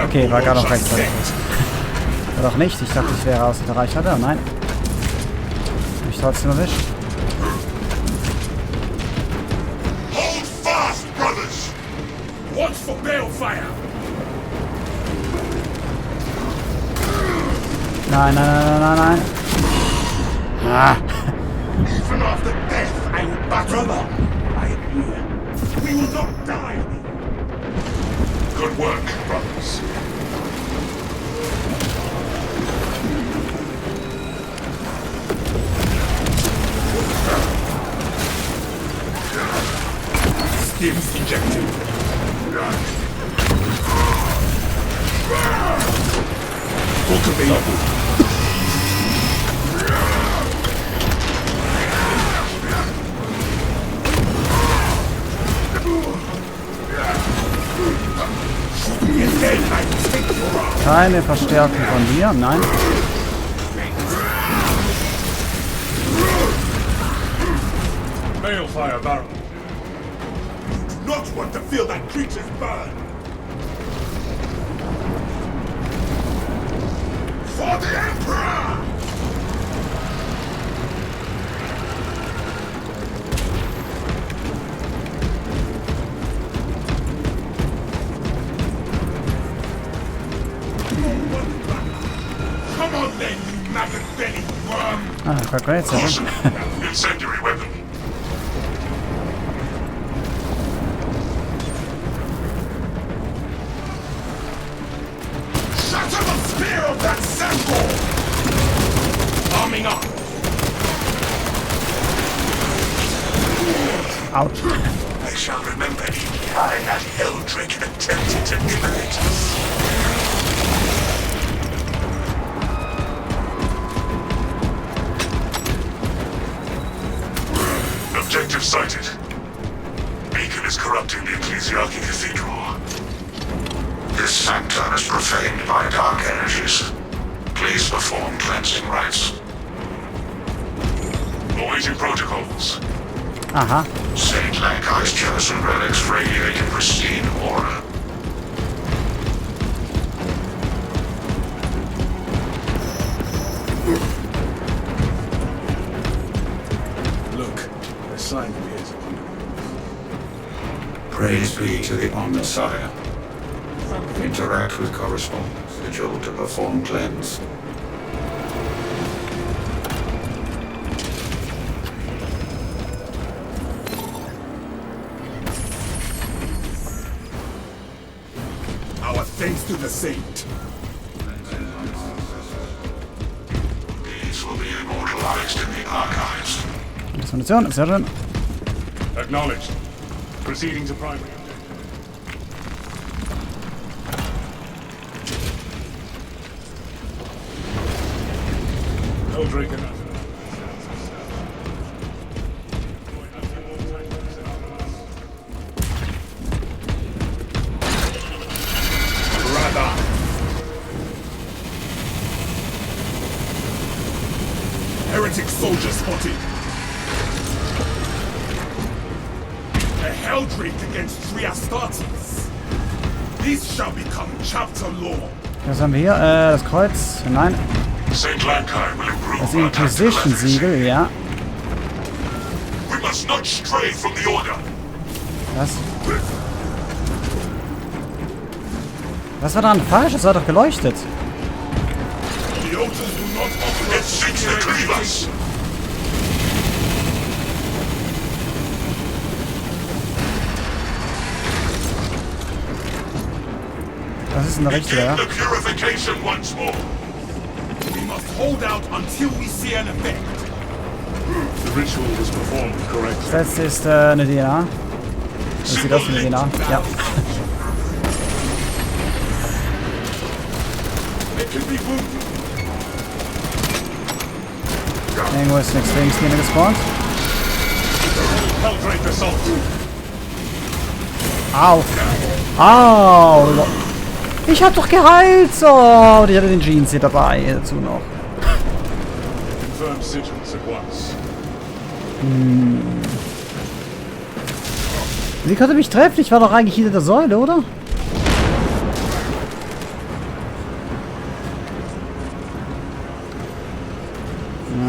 Okay, war gerade noch rechtzeitig. Oder auch nicht. Ich dachte, ich wäre aus der Reichweite. Oh, nein. Hab ich trotzdem erwischt. Hold fast, brothers. Watch for balefire. Nein, nein, nein, nein, nein, nein. Ah. Even after death, I will battle on. I am here. We will not die. Good work, brothers. Stims ejected. Book available. Keine Verstärkung von mir. Nein. Balefire barrel. You do not want to feel that creature's burn. For the Emperor! Come on then, you maggot-bellied worm! Ah, Grenades. Incendiary weapon. Shatter the spear of that centaur! Arming up! Ouch. I shall remember each time that Eldrick attempted to immolate us. Objective sighted. Beacon is corrupting the Ecclesiarchy Cathedral. This sanctum is profaned by dark energies. Please perform cleansing rites. Awaiting protocols. Aha. Saint Lanca's chosen relics radiate in pristine aura. Look, a sign appears upon the Praise be to the Omnissiah. Interact with correspondence, scheduled to perform cleanse. Our thanks to the saint. These will be immortalized in the archives. Das Munition ist sehr schön. Acknowledged. Proceeding to primary. Eldrick and heretic soldier spotted. Eldrick against Triastates. This shall become chapter law. Was haben wir hier? Das Kreuz. Nein. St. Lankai will improve Das our tactical Inquisition-Siegel, ja. We must not stray from the order. Was? Was war daran falsch? Das war doch geleuchtet. The altars will not offer It us seeks to cleave us. Das ist ein richtiger, ja. Begin the purification once more. We must hold out until we see an effect. The ritual was performed correctly. Das letzte ist eine DNA. Das sieht aus wie eine DNA. Ja. It can be moved. Irgendwo ist ein Extremscanner gespawnt. Helldrake assault. Au. Au. Ich hab doch geheilt. So. Und ich hatte den Jeans hier dabei. Dazu noch. Confirm sigils at once. Wie konnte mich treffen? Ich war doch eigentlich hinter der Säule, oder?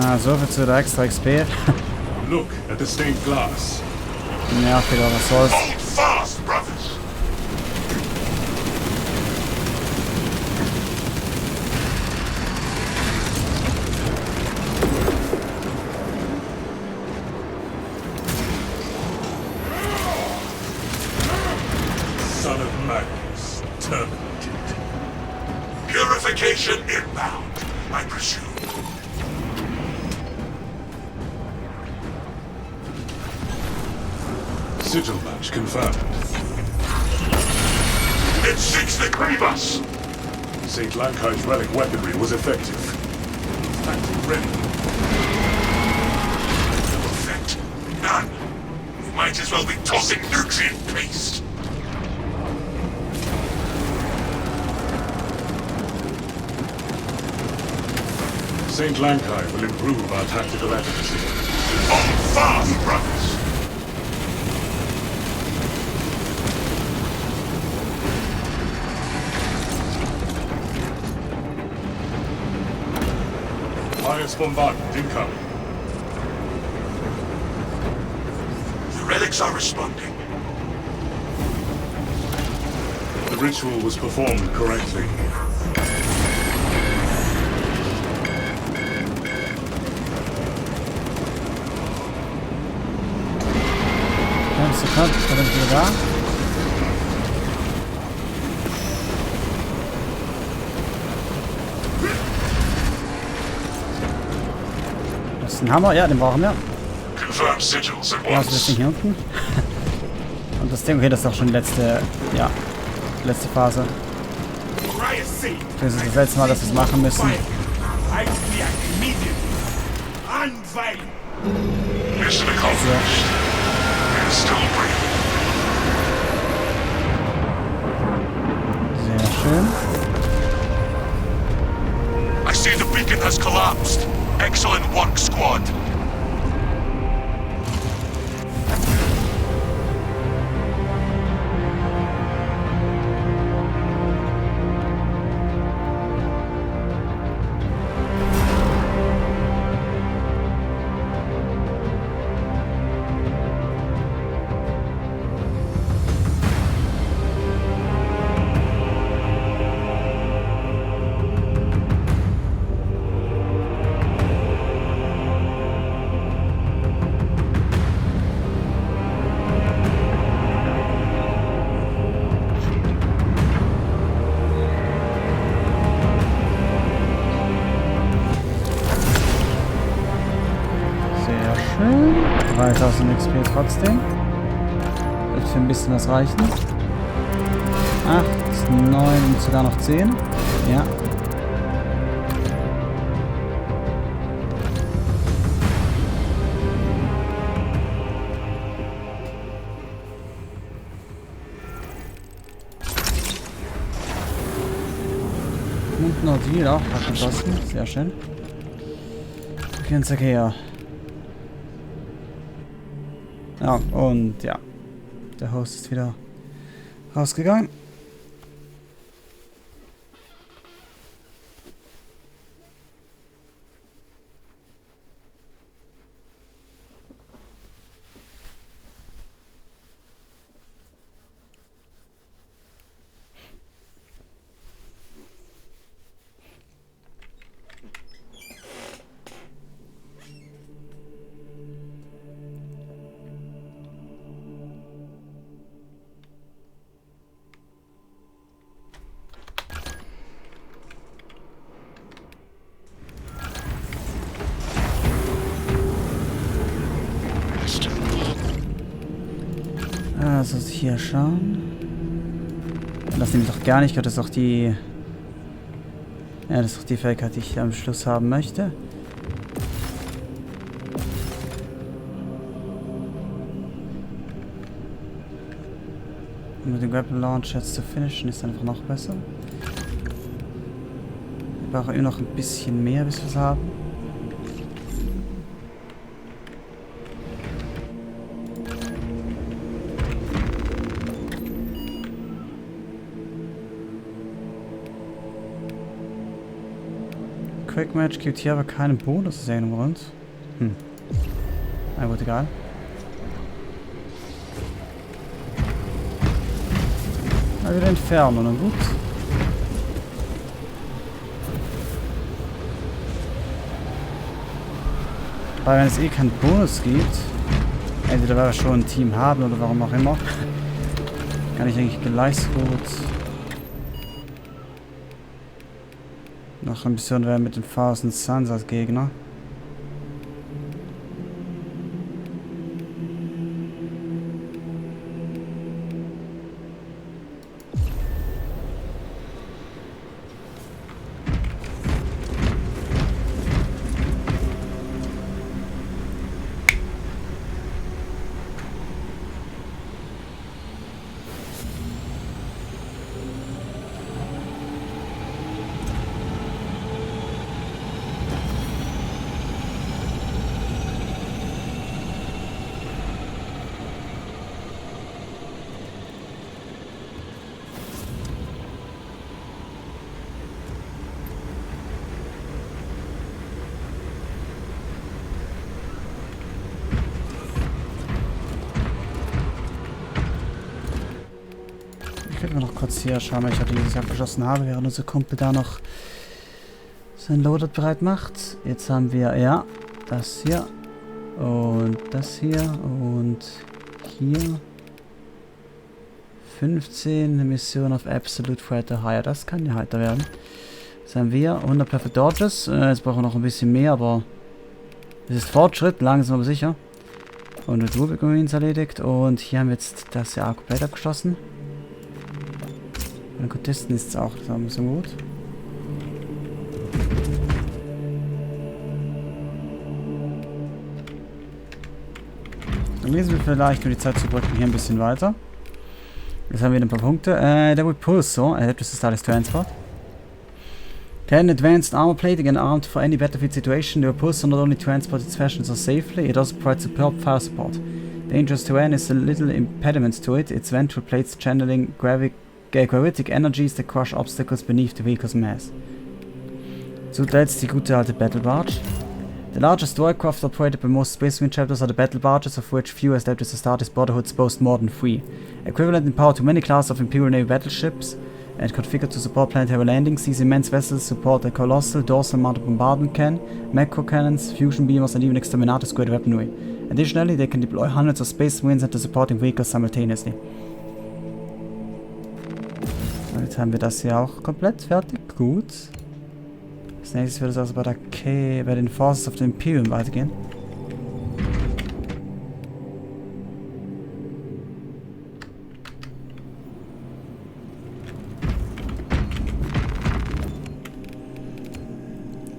Na, so viel zu der extra XP. Look at the stained glass. Ja, okay, was soll's. Hold fast, brothers. Son of Magnus, terminated. Purification inbound, I presume. Sigil match confirmed. It seeks to cleave us. St. Lankai's relic weaponry was effective. Tactic ready. No effect. None. We might as well be tossing nutrient paste. St. Lankai will improve our tactical efficacy. Hold fast, brothers. Highest bombardment incoming. The relics are responding. The ritual was performed correctly. Sekund, ich bin wieder da. Das ist ein Hammer, ja, den brauchen wir. Confirm sigils at Ja, das ist once. hier unten. Und das Ding, okay, das ist auch schon die letzte, ja, letzte Phase. Das ist das letzte Mal, dass wir es machen müssen. Mission accomplished. We're still breathing. Sehr schön. I see the beacon has collapsed. Excellent work, squad. Sehr schön. 3000 XP trotzdem. Wird für ein bisschen was reichen. 8, 9 und sogar noch 10. Ja. Und noch die auch abgeschlossen. Sehr schön. Okay, ins Verkehr. Ja, und ja. der Host ist wieder rausgegangen. Also hier schauen. Das nehme ich doch gar nicht. Das ist auch die... Ja, das ist auch die Fähigkeit, die ich am Schluss haben möchte. Um mit dem Weapon Launch jetzt zu finishen, ist einfach noch besser. Ich brauche immer noch ein bisschen mehr, bis wir es haben. Quick Match gibt hier aber keinen Bonus, das ist ja irgendwo rund. Na gut, egal. Mal wieder entfernen, und gut. Weil wenn es eh keinen Bonus gibt, entweder weil wir schon ein Team haben oder warum auch immer, kann ich eigentlich gleich so gut noch ein bisschen werden mit den Thousand Suns als Gegner. Ich werde mal noch kurz hier schauen, weil ich hatte dieses abgeschlossen habe, während unser Kumpel da noch sein Loadout bereit macht. Jetzt haben wir, ja, das hier und das hier und hier 15 Mission auf Absolute Fighter Higher. Das kann ja heiter werden. Jetzt haben wir 100 Perfect Dodges. Jetzt brauchen wir noch ein bisschen mehr, aber es ist Fortschritt, langsam aber sicher. Und mit Ruby Marines erledigt. Und hier haben wir jetzt das ja komplett abgeschlossen. Bei den Kultisten ist es auch ein bisschen gut. Dann lesen wir vielleicht, um die Zeit zu überbrücken, hier ein bisschen weiter. Jetzt haben wir ein paar Punkte. Der Repulsor, Adaptive Status Transport. 10 advanced armor plating and armed for any battlefield situation. The Repulsor not only transports its passengers safely, it also provides superb fire support. Dangerous terrain is a little impediment to it. Its ventral plates channeling gravitic energies that crush obstacles beneath the vehicle's mass. Zuletzt die gute alte Battle Barge. The largest warcraft operated by most Space Marine chapters are the battle barges, of which few established the Astartes Brotherhoods boast more than 3. Equivalent in power to many classes of Imperial Navy battleships and configured to support planetary landings, these immense vessels support a colossal dorsal mounted bombardment cannon, macro cannons, fusion beamers, and even exterminators grade weaponry. Additionally, they can deploy hundreds of Space Marines and the supporting vehicles simultaneously. Und jetzt haben wir das hier auch komplett fertig. Gut. Als nächstes wird es also bei den Forces of the Imperium weitergehen.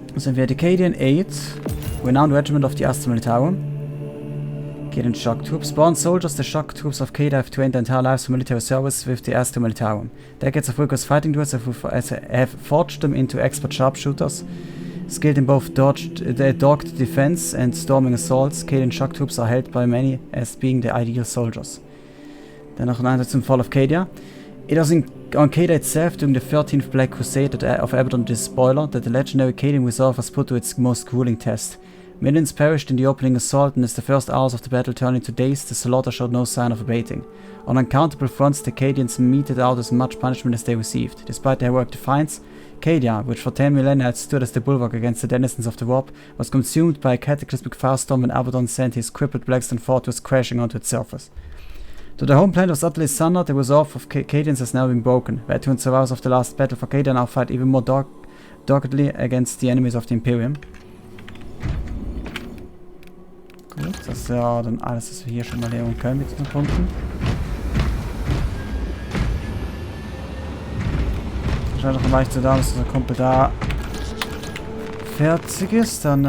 Dann sind wir Decadian 8, renowned regiment of the Astra Militarum. Acadian shock troops. Born soldiers, the shock troops of Cada have trained their entire lives for military service with the Astra Militarum. Decades of rigorous fighting duels have forged them into expert sharpshooters. Skilled in both dogged defense and storming assaults, Acadian shock troops are held by many as being the ideal soldiers. Dann noch ein Einsatz zum Fall of Cadia. It was in Cadia itself during the 13th Black Crusade of Abaddon the Spoiler that the legendary Cadian resolve was put to its most grueling test. Millions perished in the opening assault, and as the first hours of the battle turned into days, the slaughter showed no sign of abating. On uncountable fronts, the Cadians meted out as much punishment as they received. Despite their heroic defiance, Cadia, which for 10 millennia had stood as the bulwark against the denizens of the warp, was consumed by a cataclysmic firestorm when Abaddon sent his crippled Blackstone fortress crashing onto its surface. Though the home planet was utterly sundered, the resolve of Cadians has now been broken. Veteran survivors of the last battle for Cadia now fight even more doggedly against the enemies of the Imperium. Gut, das ist ja dann alles, was wir hier schon mal lernen können mit diesen Punkten. Wahrscheinlich noch leicht so da, dass unser Kumpel da fertig ist, dann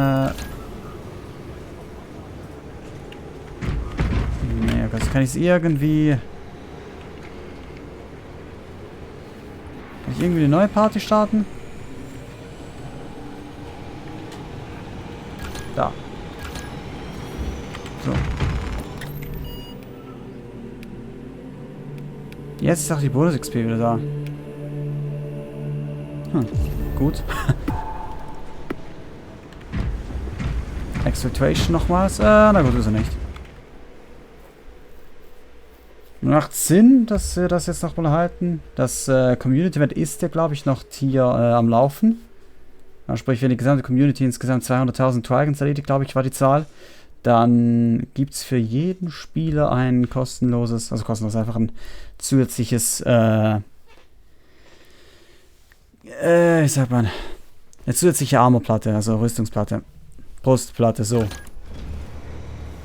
nee, das kann ich es irgendwie... Kann ich irgendwie eine neue Party starten? Da. So. Jetzt ist auch die Bonus-XP wieder da. Gut. Exfiltration nochmals. Na gut, ist er nicht. Macht Sinn, dass wir das jetzt nochmal erhalten. Das Community-Event ist ja, glaube ich, noch hier am Laufen. Ja, sprich, wenn die gesamte Community insgesamt 200.000 Dragons erledigt, glaube ich, war die Zahl. Dann gibt es für jeden Spieler ein kostenloses, also kostenlos einfach ein zusätzliches, wie sagt man, eine zusätzliche Armorplatte, also Rüstungsplatte, Brustplatte, so.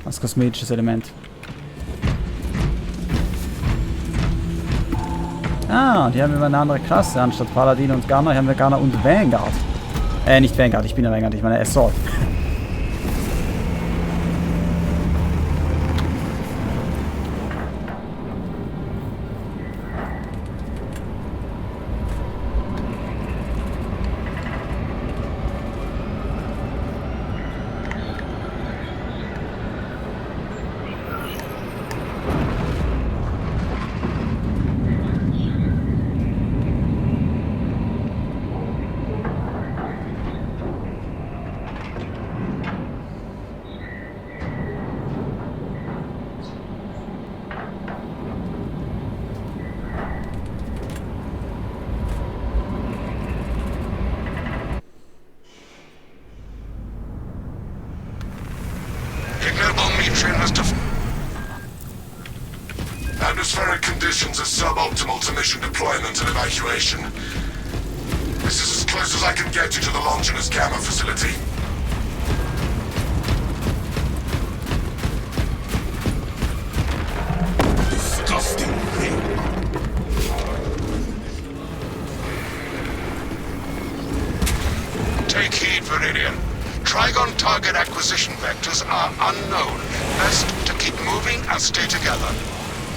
Als kosmetisches Element. Ah, die haben immer eine andere Klasse, anstatt Paladin und Gunner, hier haben wir Gunner und Vanguard. Nicht Vanguard, ich bin ja Vanguard, ich meine Assault. Atmospheric conditions are suboptimal to mission deployment and evacuation. This is as close as I can get you to the Longinus Gamma facility. Disgusting thing. Take heed, Viridian. Trigon target acquisition vectors are unknown. Best to keep moving and stay together.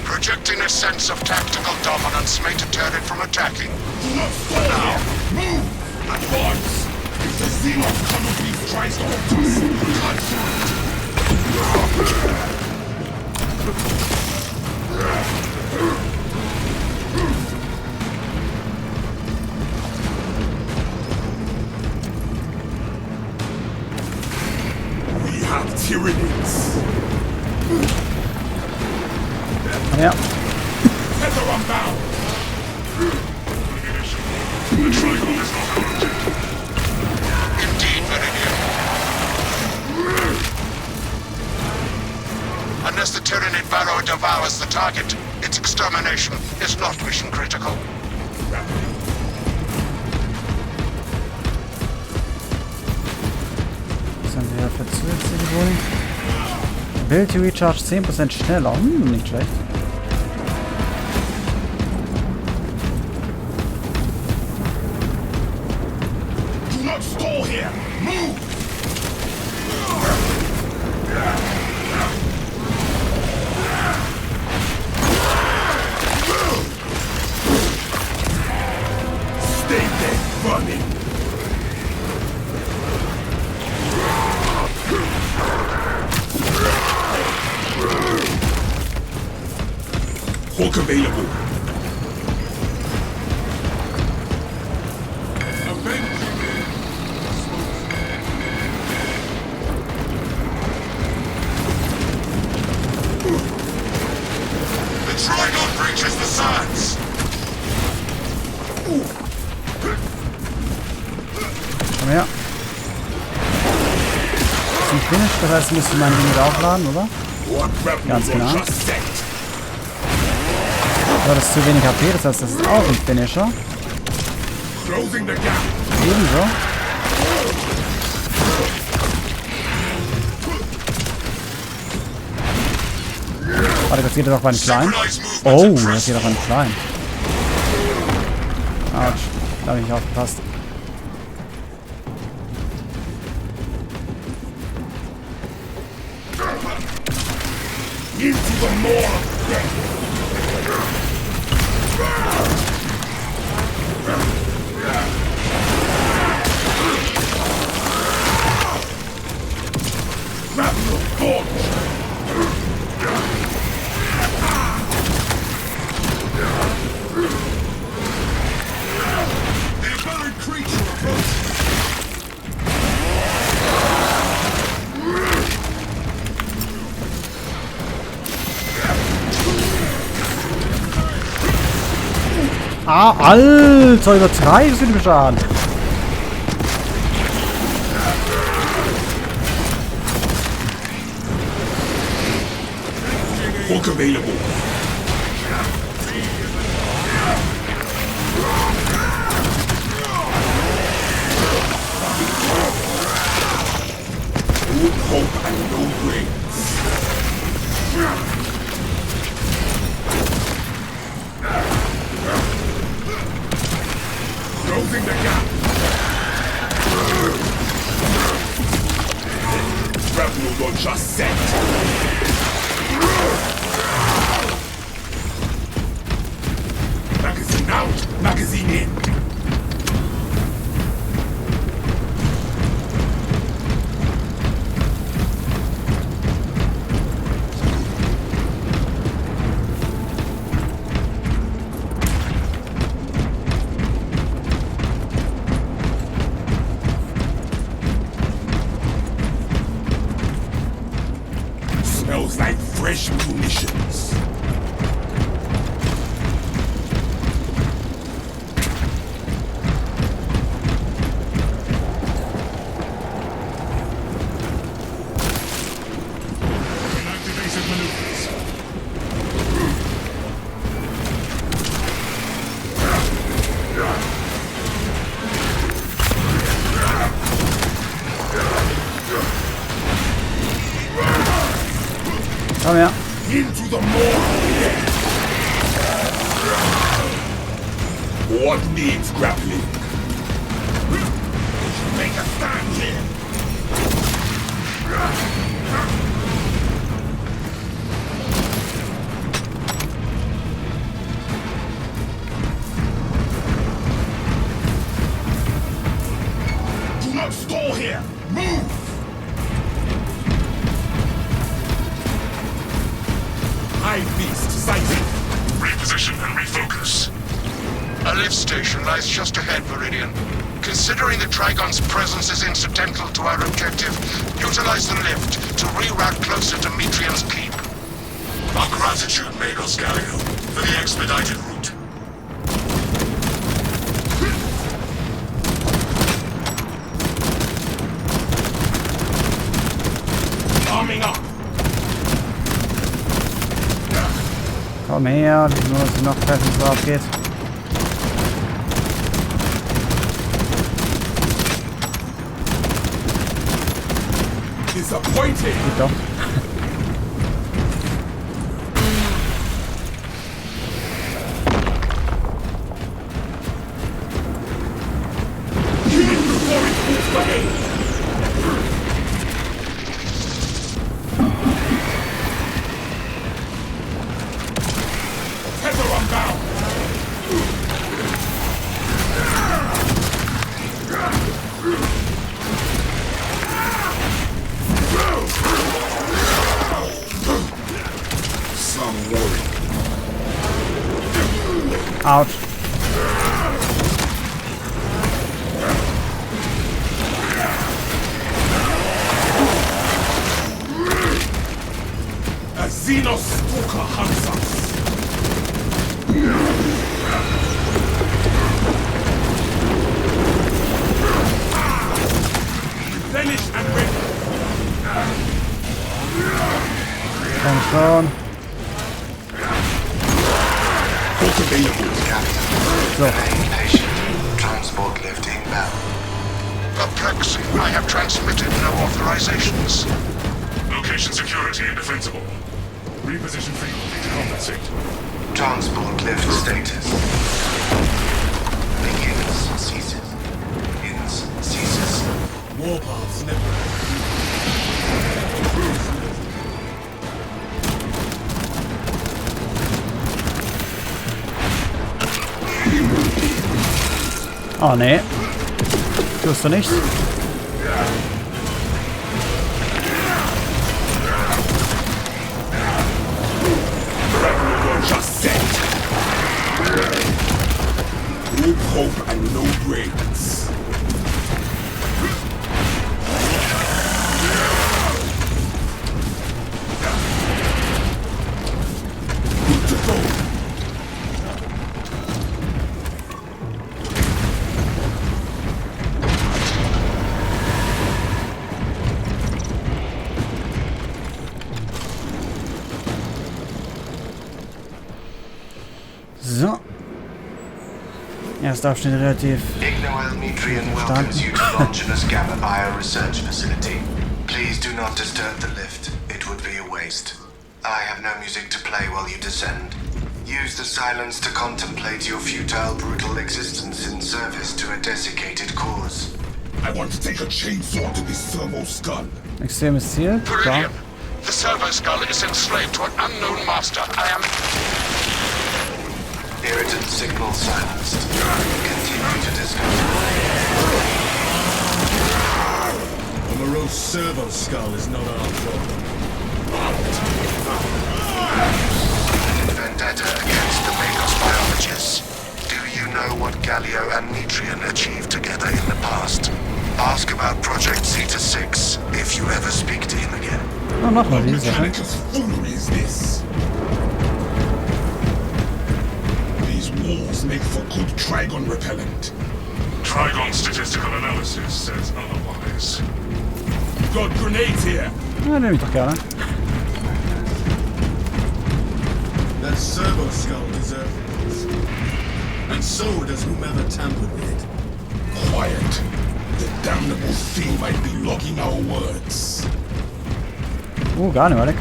Projecting a sense of tactical dominance may deter it from attacking. Do not stall now. Move! Advance! If the Xenos Commodore tries to hold us, cut we have tyrannies. Ja. Tether unbound. Indeed, Viridian. Unless the Tyranid Barrow devours the target, its extermination is not mission critical. Was haben wir für zusätzliche Boni? Ability Recharge 10% schneller. Nicht schlecht. Do not stall here. Move! Stay there, running. Book available. The triangle breaches the sides. Komm her. Das ist ein Finish, das heißt, müsste mein Ding wieder aufladen, oder? Ganz genau. Aber das ist zu wenig HP, das heißt, das ist auch ein Finisher. Ebenso. Warte, das geht doch bei den Kleinen. Oh, das geht doch bei den Kleinen. Autsch, da habe ich nicht aufgepasst. Into the maw of death. Grapple of forge. The buried creature approaches. Ah, Alter, übertreibst du den Schaden? Book available. Good hope and no brains. Closing the gap. Grapple launcher set. Magazine out, magazine in. Smells like fresh munitions. Inactivated maneuvers. Komm her. Into the maw of death. What needs grappling? Make a stand here. Do not stall here. Move. High beast sighted. Reposition and refocus. A lift station lies just ahead, Viridian. Considering the Trigon's presence is incidental to our objective, utilize the lift to reroute closer to Metrian's keep. Our gratitude, Magos Galio, for the expedited route. Arming up. Komm her, wir müssen uns noch treffen, so abgeht. Disappointed. Geht doch. Kill it before it moves away. Tether unbound. Autsch. A Xenostalker hunts us. Replenish and ready. Komm schon. So. Remain patient. Transport lift inbound. Perplexing. I have transmitted no authorizations. Location security indefensible. Reposition frequently to compensate. Transport lift status. Begins, ceases. Begins, ceases. Warpaths network. Oh nee. Tust du nicht? Just set. No hope and no brains. Good to go. So. Erster Abschnitt relativ. Ignoel Metrian welcomes you to Longinus Gamma Bio Research Facility. Please do not disturb the lift. It would be a waste. I have no music to play while you descend. Use the silence to contemplate your futile, brutal existence in service to a desiccated cause. I want to take a chainsaw to this servo skull. Extremes Ziel. Klar. Brilliant. The servo skull is enslaved to an unknown master. I am... Irritant signal silenced. Continue to discuss. A morose servo skull is not our problem. Vendetta against the Magos biologists. Do you know what Galio and Metrian achieved together in the past? Ask about Project Zeta 6 if you ever speak to him again. Oh, nochmal diese Sache. Mechanicus foolery is this? These walls make for good Trigon repellent. Trigon statistical analysis says otherwise. Got grenades here. Ja, nehme ich doch gerne. That servo skull deserves it. And so does whomever tampered with it. Quiet. The damnable thing might be logging our words. Gar nicht mal weg.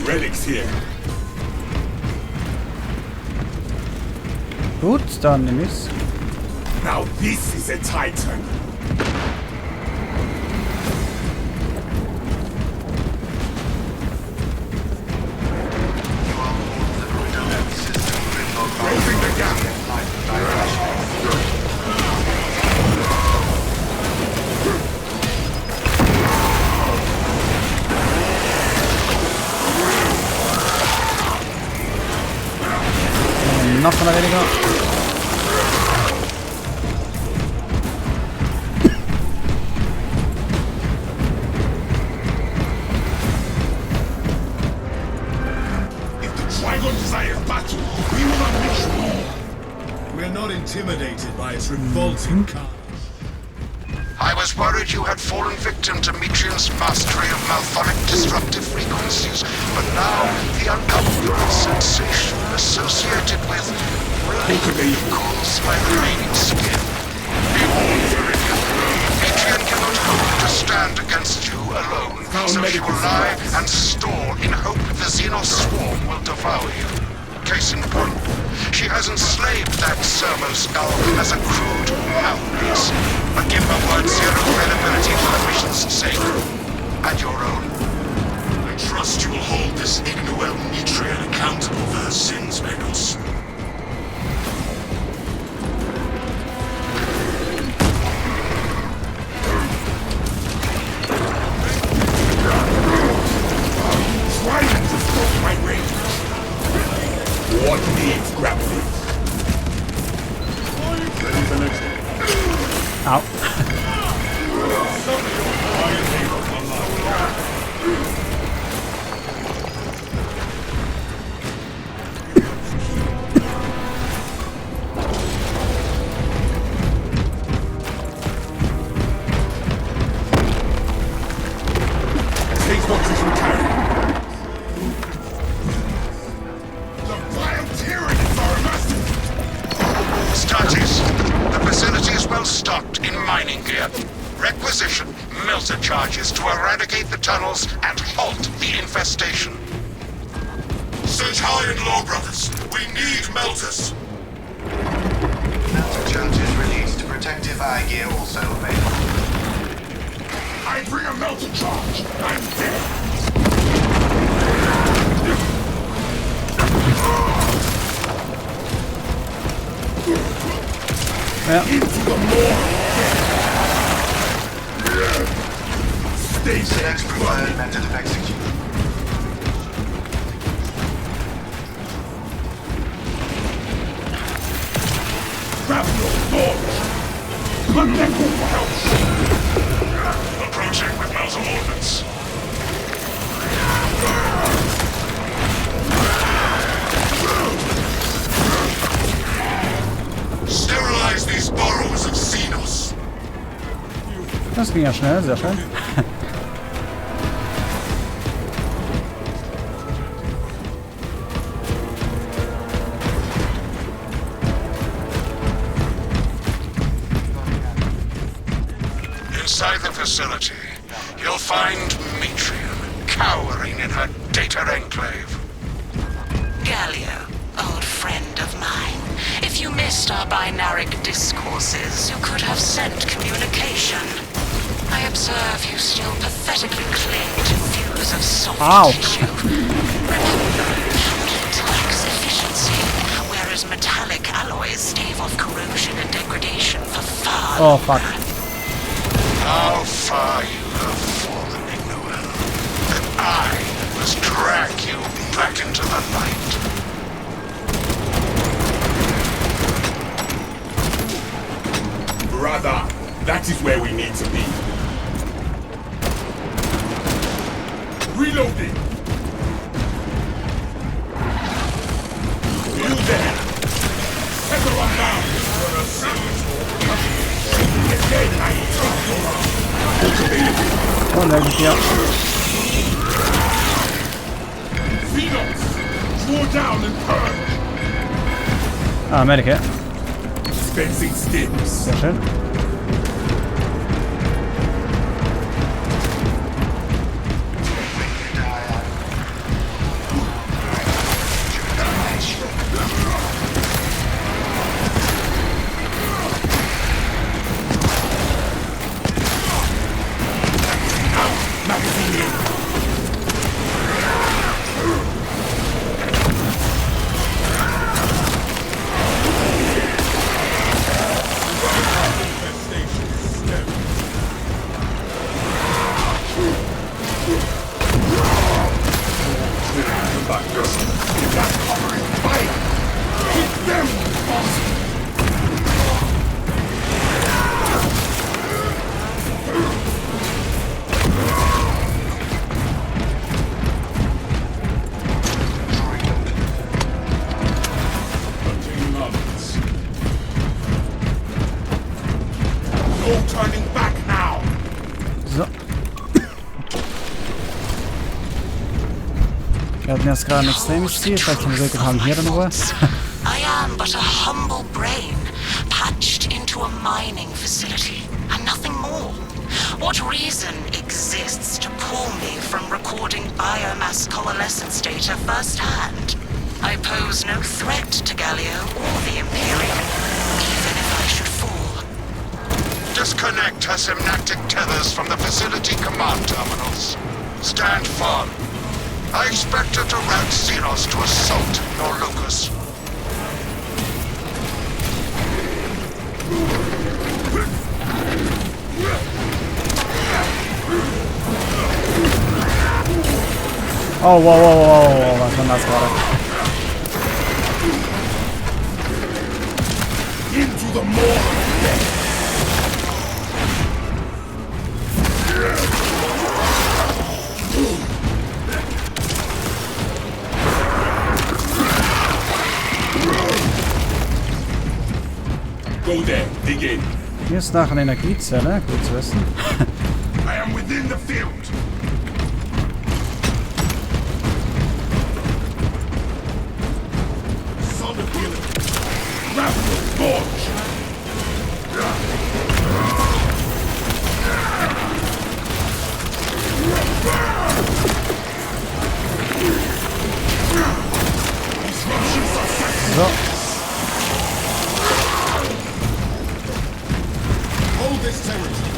Relics here. Gut, dann nehme ich's. Now this is a Titan. Closing the gap. Noch einer weniger. If the Trigon desires battle, we will unleash war. We are not intimidated by its revolting carnage. I was worried you had fallen victim to Metrian's mastery of malphonic disruptive frequencies, but now the uncomfortable sensation associated with caused my remaining skin. Behold, Viridian. Metrian cannot hope to stand against you alone, so she will lie and stall in hope the Xenos swarm will devour you. Case in point, she has enslaved that servo skull as a crude mouthpiece. But give her word zero credibility for the mission's sake. And your own. I trust you will hold this Ignoel Metrian accountable for her sins, Magos. Trigon Au. These boxes we carry. The vile tyrannies are massive. Status. The facility is well stocked in mining gear. Requisition melter charges to eradicate the tunnels and halt the infestation. Search high and low, brothers. We need melters. Melter charges released. Protective eye gear also available. I bring a melter charge. I'm dead. Ja. Into the more. Stay Select safe. preferred method of execution. Grab your torch. Let them go for help. Approaching with melter ordnance. Sterilize these burrows of Xenos. Das ging ja schnell, sehr schön. Inside the facility, you'll find Metrium cowering in her data enclave. Gallia, old friend of mine. If you missed our binaric discourses, you could have sent communication. I observe you still pathetically cling to views of soft Ow. tissue. Remember, heat lacks efficiency, whereas metallic alloys stave off corrosion and degradation for far Oh, fuck. longer. How far you have fallen, Ignoel, that I must drag you back into the light. Brother, that is where we need to be. Reloading. You there. Set her on down. Again, I take your arm. Und irgendwie, ja. Xenos, draw down and purge. Ah, Medikit. Dispensing stims. Sehr schön. No turning back now. So. Wir hatten jetzt gerade ein extremes Ziel. Vielleicht haben wir Glück und haben hier dann Ruhe. I am but a humble brain, patched into a mining facility, and nothing more. What reason exists to pull me from recording biomass coalescence data firsthand? I pose no threat to Gallia or the Imperium, even if I should fall. Disconnect her synaptic tethers from the facility command terminals. Stand firm. I expect her to rout Xenos to assault your locus. Oh, wow, was war das gerade? Into the maw of death. Go there, dig in. Hier ist nach einer Energiezelle, gut zu wissen. I am within the field. Solid killing. Rapid launch. Disruption successful. So. Hold this territory.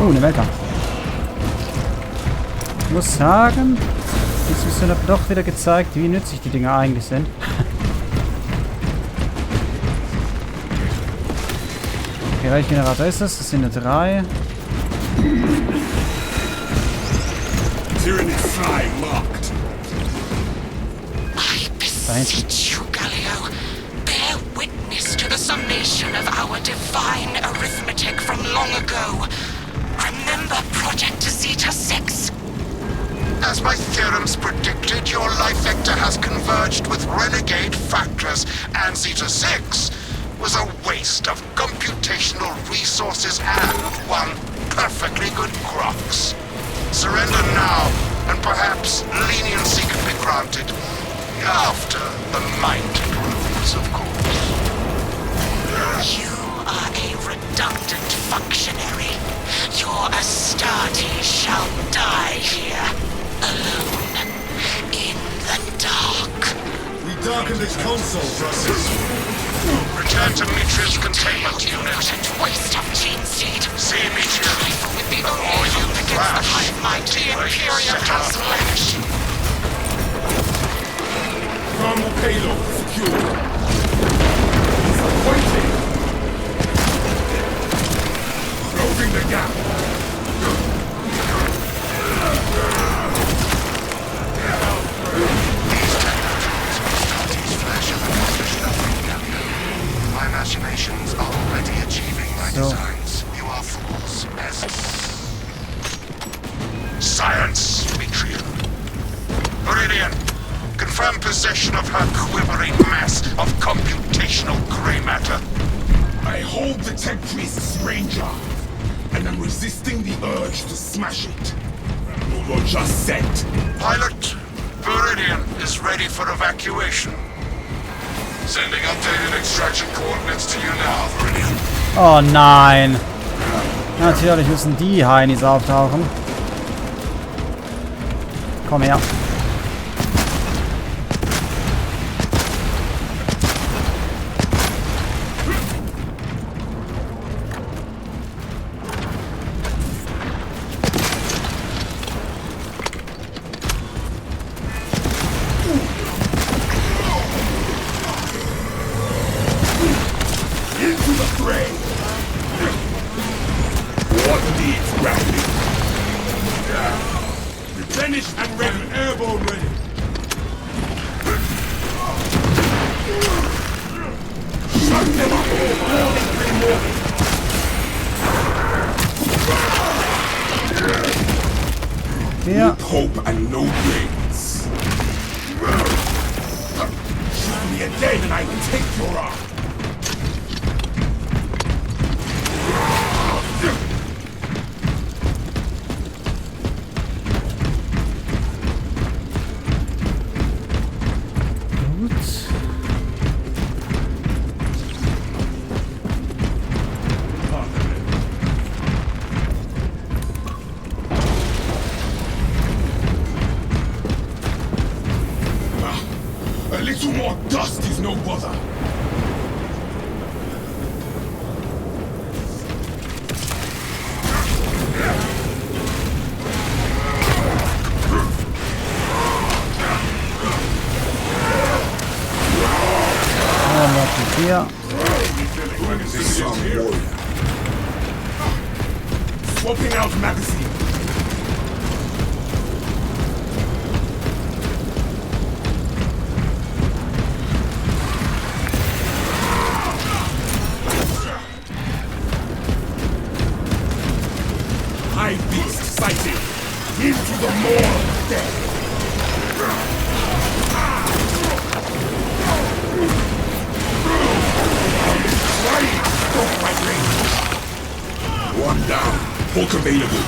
Eine Welter. Ich muss sagen, jetzt ist mir doch wieder gezeigt, wie nützlich die Dinger eigentlich sind. Okay, welcher Generator ist das? Das sind 3. Tyranny fly marked. I beseech you, Galio. Bear witness to the summation of our divine arithmetic from long ago. Remember Project Zeta 6? As my theorems predicted, your life vector has converged with renegade factors, and Zeta 6 was a waste of computational resources and one perfectly good Crocs. Surrender now, and perhaps leniency can be granted. After the mind proves, of course. You are a redundant functionary. Your Astarte shall die here, alone, in the dark. We darken this console, Francis. Return to Mitria's containment unit. What a waste of gene seed. See Mitria. Trifle with the only Or you hope against the flash. hive mind the Where you Imperium set has up. left. Thermal payload secure. Disappointing. Closing the gap. My machinations are already achieving my So. designs. You are fools, peasants. Science, Mitria. Meridian, confirm possession of her quivering mass of computational grey matter. I hold the Tech Priest's Ranger, and I'm resisting the urge to smash it. You're just set. Pilot, Meridian is ready for evacuation. Sending updated extraction coordinates to you now, Meridian. Oh nein. Natürlich müssen die Heinis auftauchen. Komm her. Into the fray. What needs grounding? Replenished and ready. Airborne ready. Shut them up. Hier. Hope and no brains. Shoot me again and I can take your arm. Gut. A little more dust is no bother. Hier. Swapping out magazine. the more death. Don't fight me. One down. Hulk available.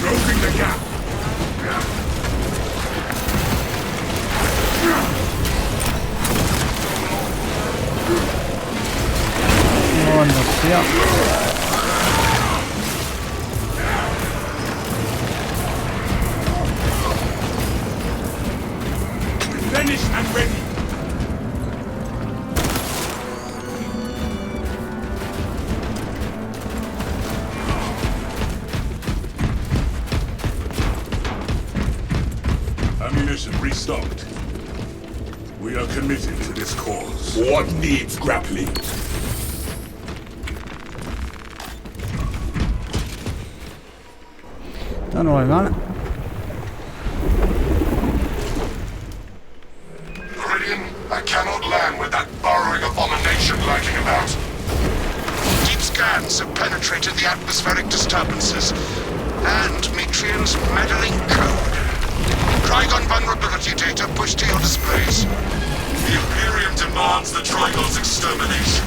Closing the gap. Und das hier. Finished and ready. Ammunition restocked. We are committed to this cause. What needs grappling? Dann wollen wir mal. I cannot land with that burrowing abomination lurking about. Deep scans have penetrated the atmospheric disturbances and Metrian's meddling code. Trigon vulnerability data pushed to your displays. The Imperium demands the Trigon's extermination.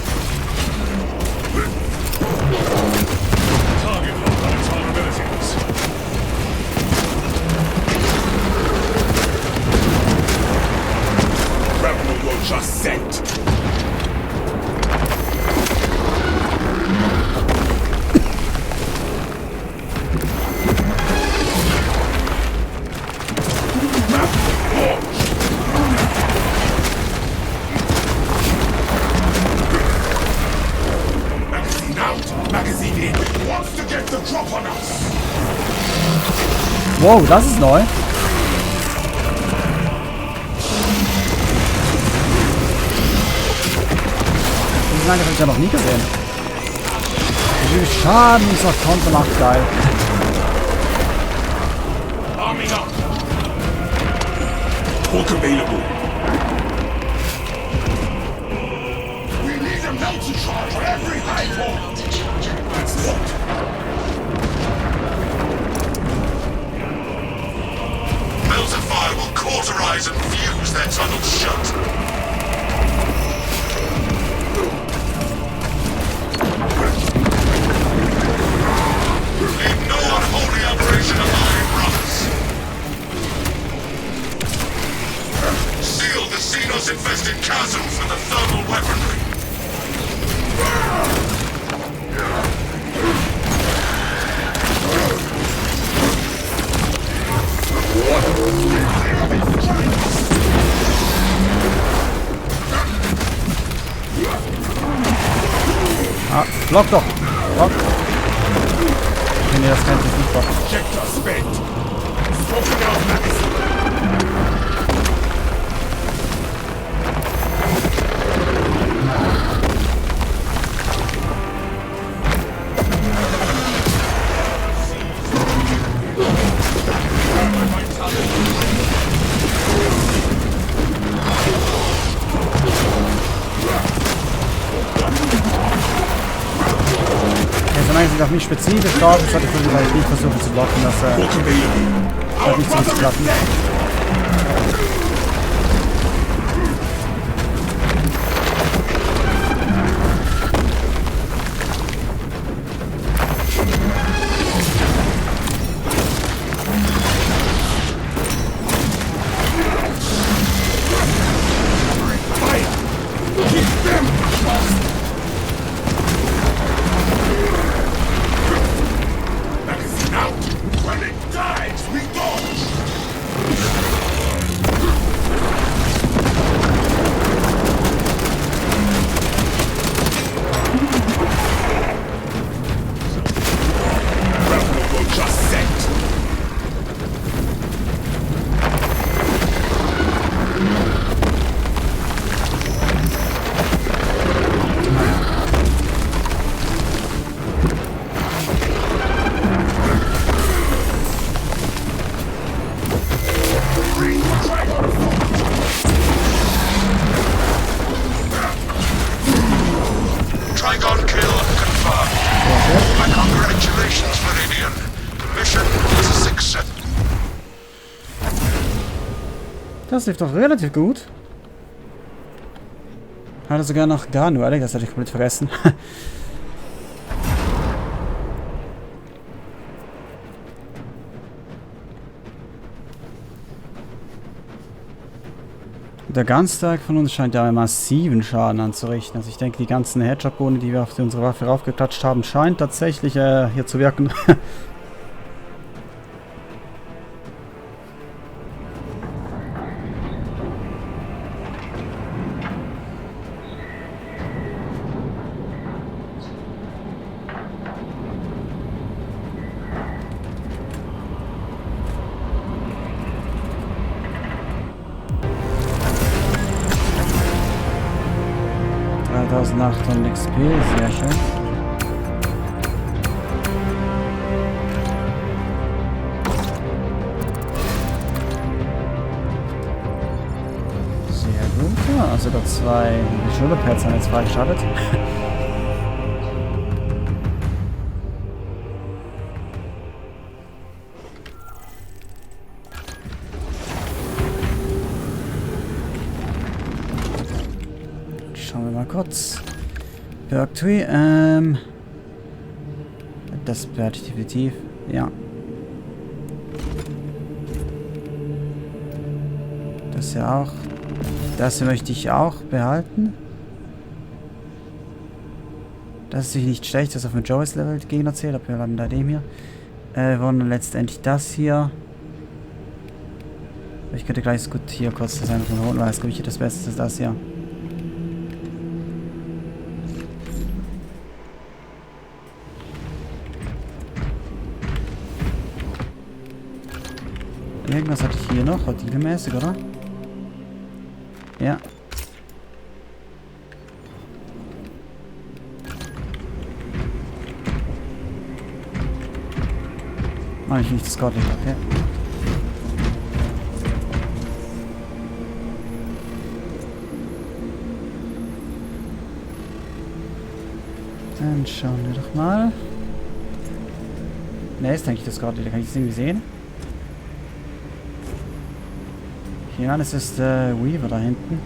Target lock on its vulnerabilities. Rebel launcher sent. Magazine out, magazine in. Wants to get the drop on us. Wow, das ist neu. Nein, das habe ich ja noch nie gesehen. Wie viel Schaden dieser Konter macht, geil. Arming up. Hulk available. We need a melter charge for every high point. That's what. Melter fire will cauterize and fuse their tunnels shut. Leave no unholy operation alive, brothers. Seal the Xenos-infested chasms with the thermal weaponry. Ah, block doch. Block. Nee, das kann ich nicht blocken. Projector spent. Smoking out magazine. Solange sie noch nicht spezifisch drauf ist, sollte ich vielleicht nicht versuchen zu blocken, dass hat nicht so zu klappen. Das lief doch relativ gut. Hatte sogar noch Granuelle, das hatte ich komplett vergessen. Der Ganztag von uns scheint ja einen massiven Schaden anzurichten. Also ich denke, die ganzen Headshot-Boni, die wir auf unsere Waffe raufgeklatscht haben, scheint tatsächlich hier zu wirken. XP, sehr schön. Sehr gut, ja, also da 2 Schulterpads haben jetzt freigeschaltet. Schauen wir mal kurz. Perk Tree, das werde ich definitiv, ja. Das hier auch. Das hier möchte ich auch behalten. Das ist natürlich nicht schlecht, dass auf dem Joeys Level Gegner zählt, aber wir bleiben bei dem hier. Wir wollen dann letztendlich das hier. Ich könnte gleich so gut hier kurz das einfach holen, weil es glaube ich das Beste ist das hier. Irgendwas hatte ich hier noch, dealmäßig, oder? Ja. Mach ich nicht das Gott nicht, okay. Dann schauen wir doch mal. Ne, ist eigentlich das Gott, da kann ich das irgendwie sehen. Ja, das ist Weaver da hinten.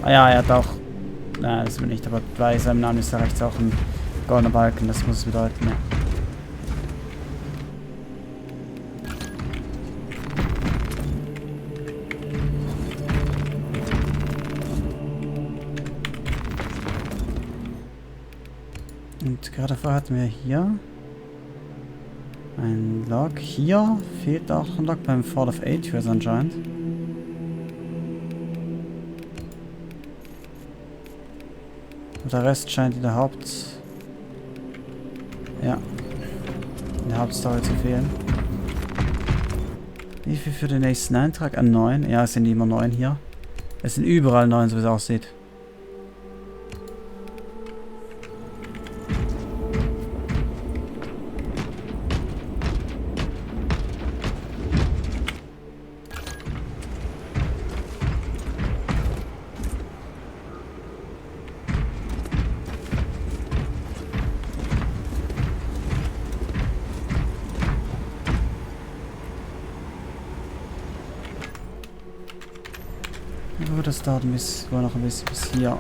Ah ja, er hat auch... Nein, das will nicht, aber bei seinem Namen ist da rechts auch ein goldener Balken, das muss es bedeuten, ja. Und gerade vorher hatten wir hier ein Log. Hier fehlt auch ein Log beim Fall of 8 Years anscheinend. Und der Rest scheint in der Ja. In der Hauptstory zu fehlen. Wie viel für den nächsten Eintrag? An 9. Ja, es sind immer 9 hier. Es sind überall 9, so wie es aussieht. Das dauert wohl noch ein bisschen bis hier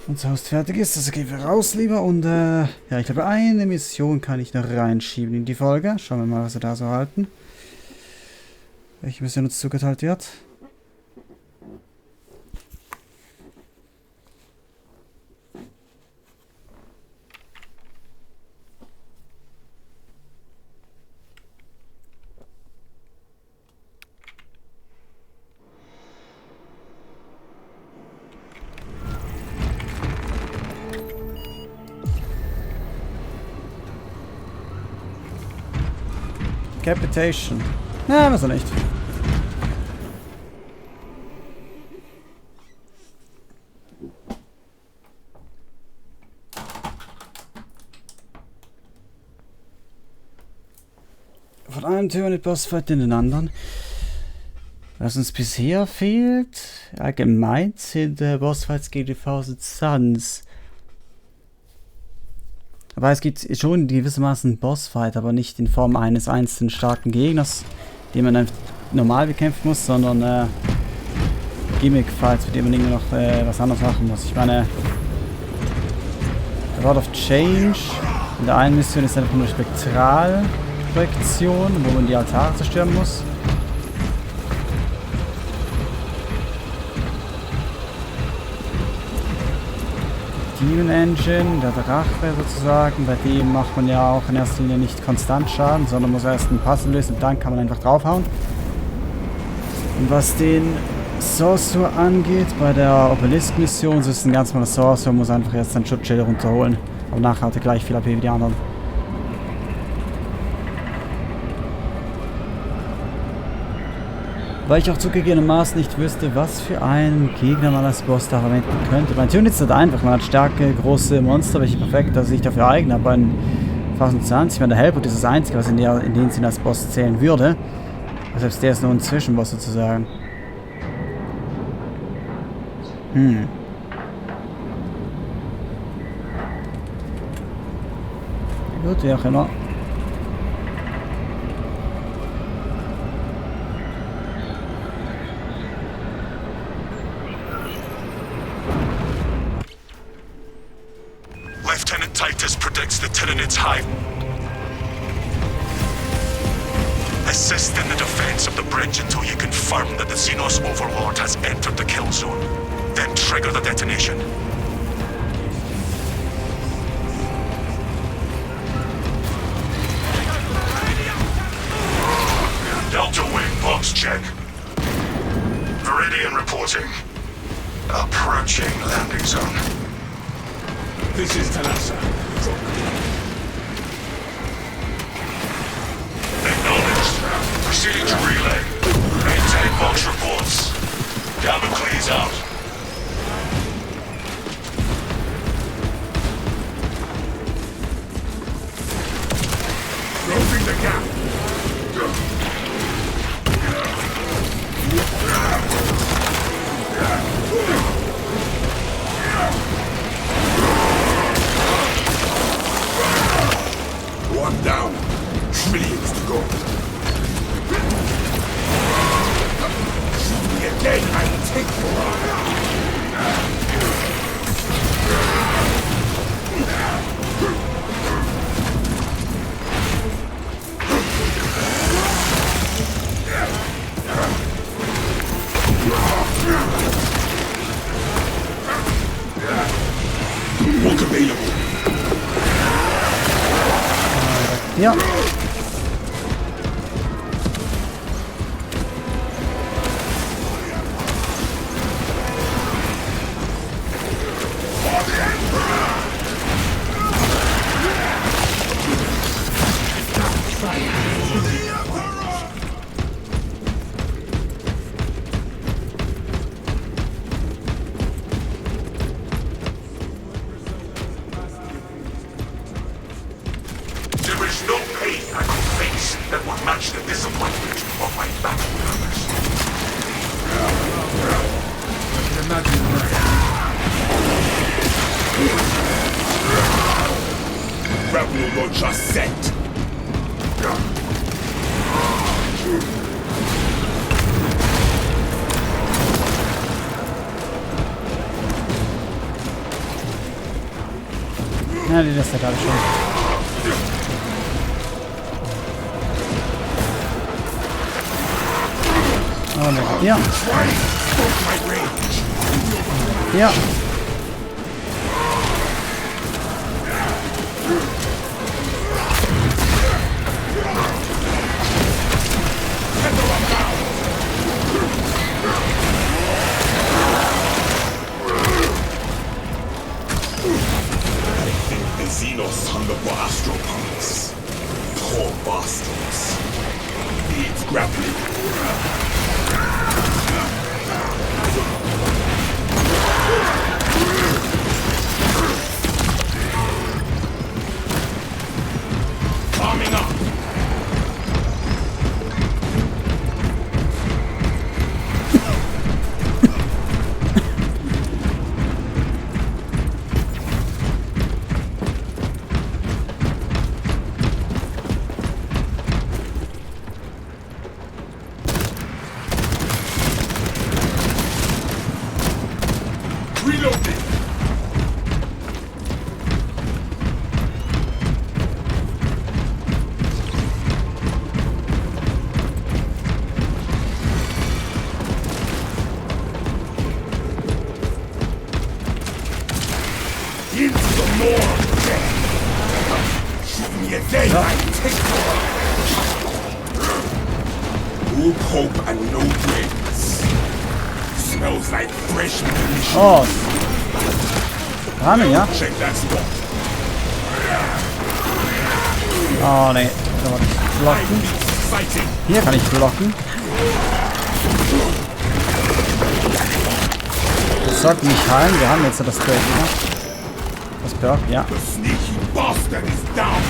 unser Host fertig ist. Also gehen wir raus lieber und ja, ich glaube eine Mission kann ich noch reinschieben in die Folge. Schauen wir mal, was wir da so halten. Welche Mission uns zugeteilt wird. Capitation. Na, was auch nicht. Von einem Tyranid Bossfight in den anderen. Was uns bisher fehlt, allgemein sind Bossfights gegen die 1000 Suns. Aber es gibt schon gewissermaßen einen Bossfight, aber nicht in Form eines einzelnen starken Gegners. den man dann normal bekämpfen muss, sondern Gimmick-Fights, mit denen man irgendwie noch was anderes machen muss. Ich meine, Rod of Change in der einen Mission ist einfach nur Spektralprojektion, wo man die Altare zerstören muss. Demon Engine, der Drache sozusagen, bei dem macht man ja auch in erster Linie nicht konstant Schaden, sondern muss erst einen Puzzle lösen und dann kann man einfach draufhauen. Und was den Sorcerer angeht, bei der Obelisk-Mission, so ist ein ganz normaler Sorcerer, muss einfach erst sein Schutzschild runterholen. Aber nachher hat er gleich viel AP wie die anderen. Weil ich auch zugegebenermaßen nicht wüsste, was für einen Gegner man als Boss da verwenden könnte. Mein Tune ist nicht einfach, man hat starke, große Monster, welche perfekt sich dafür eignen, aber in Phase 20, wenn der Hellboot ist das einzige, was in den Sinn als Boss zählen würde. Also selbst der ist nur ein Zwischenboss sozusagen. Gut, wie auch immer. Lieutenant Titus predicts the Tyranids hive. Assist in the defense of the bridge until you confirm that the Xenos Overlord has entered the kill zone. Then trigger the detonation. Delta Wing box check. Viridian reporting. Approaching landing zone. This is Talassa. Acknowledged. Proceeding to relay. Maintain box reports. Cabin cleans out. Closing the gap. One down. Trillions to go. Shoot me again, I will take you on. Walk available. Ja. There is no pain I could face that would match the disappointment of my battle members. Rebel launcher set. Ja, die lässt er gerade schon. Oh, ne. Ja. Ja. The Xenos hunger for astropumps. Poor bastards. Needs grappling. So. Good hope and no dregs. Smells like fresh munitions. Oh. Rahmen, ja? Check that spot. Oh, ne. Da war ich blocken. Sighting. Hier kann ich blocken. Das sollte mich heilen. Wir haben jetzt das Perk wieder. Das Perk, ja. The sneaky bastard is down.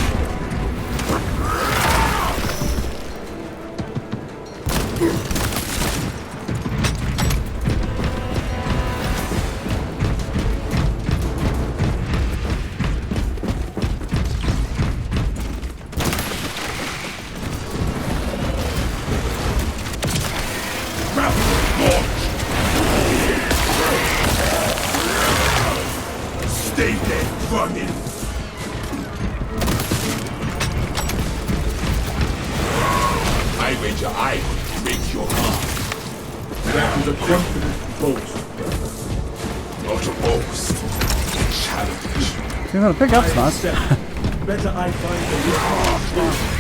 Stay there, vermin. I wager I could break your heart. That is a confident boast. Not a boast. A challenge. Hier sind Pickups, nice. Better I find a battlefield.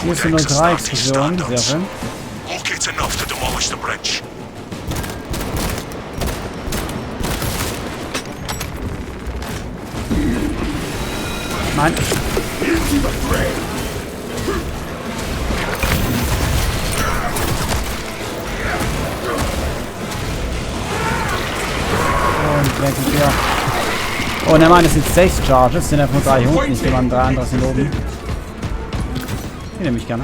Hier ist nur 3 Explosionen, sehr schön. It's enough to demolish the bridge. Nein. Und weg mit dir. Oh ne, meine, es sind 6 Charges, sind einfach nur 3 unten, nicht jemand 3 andere sind oben. Die nehme ich gerne.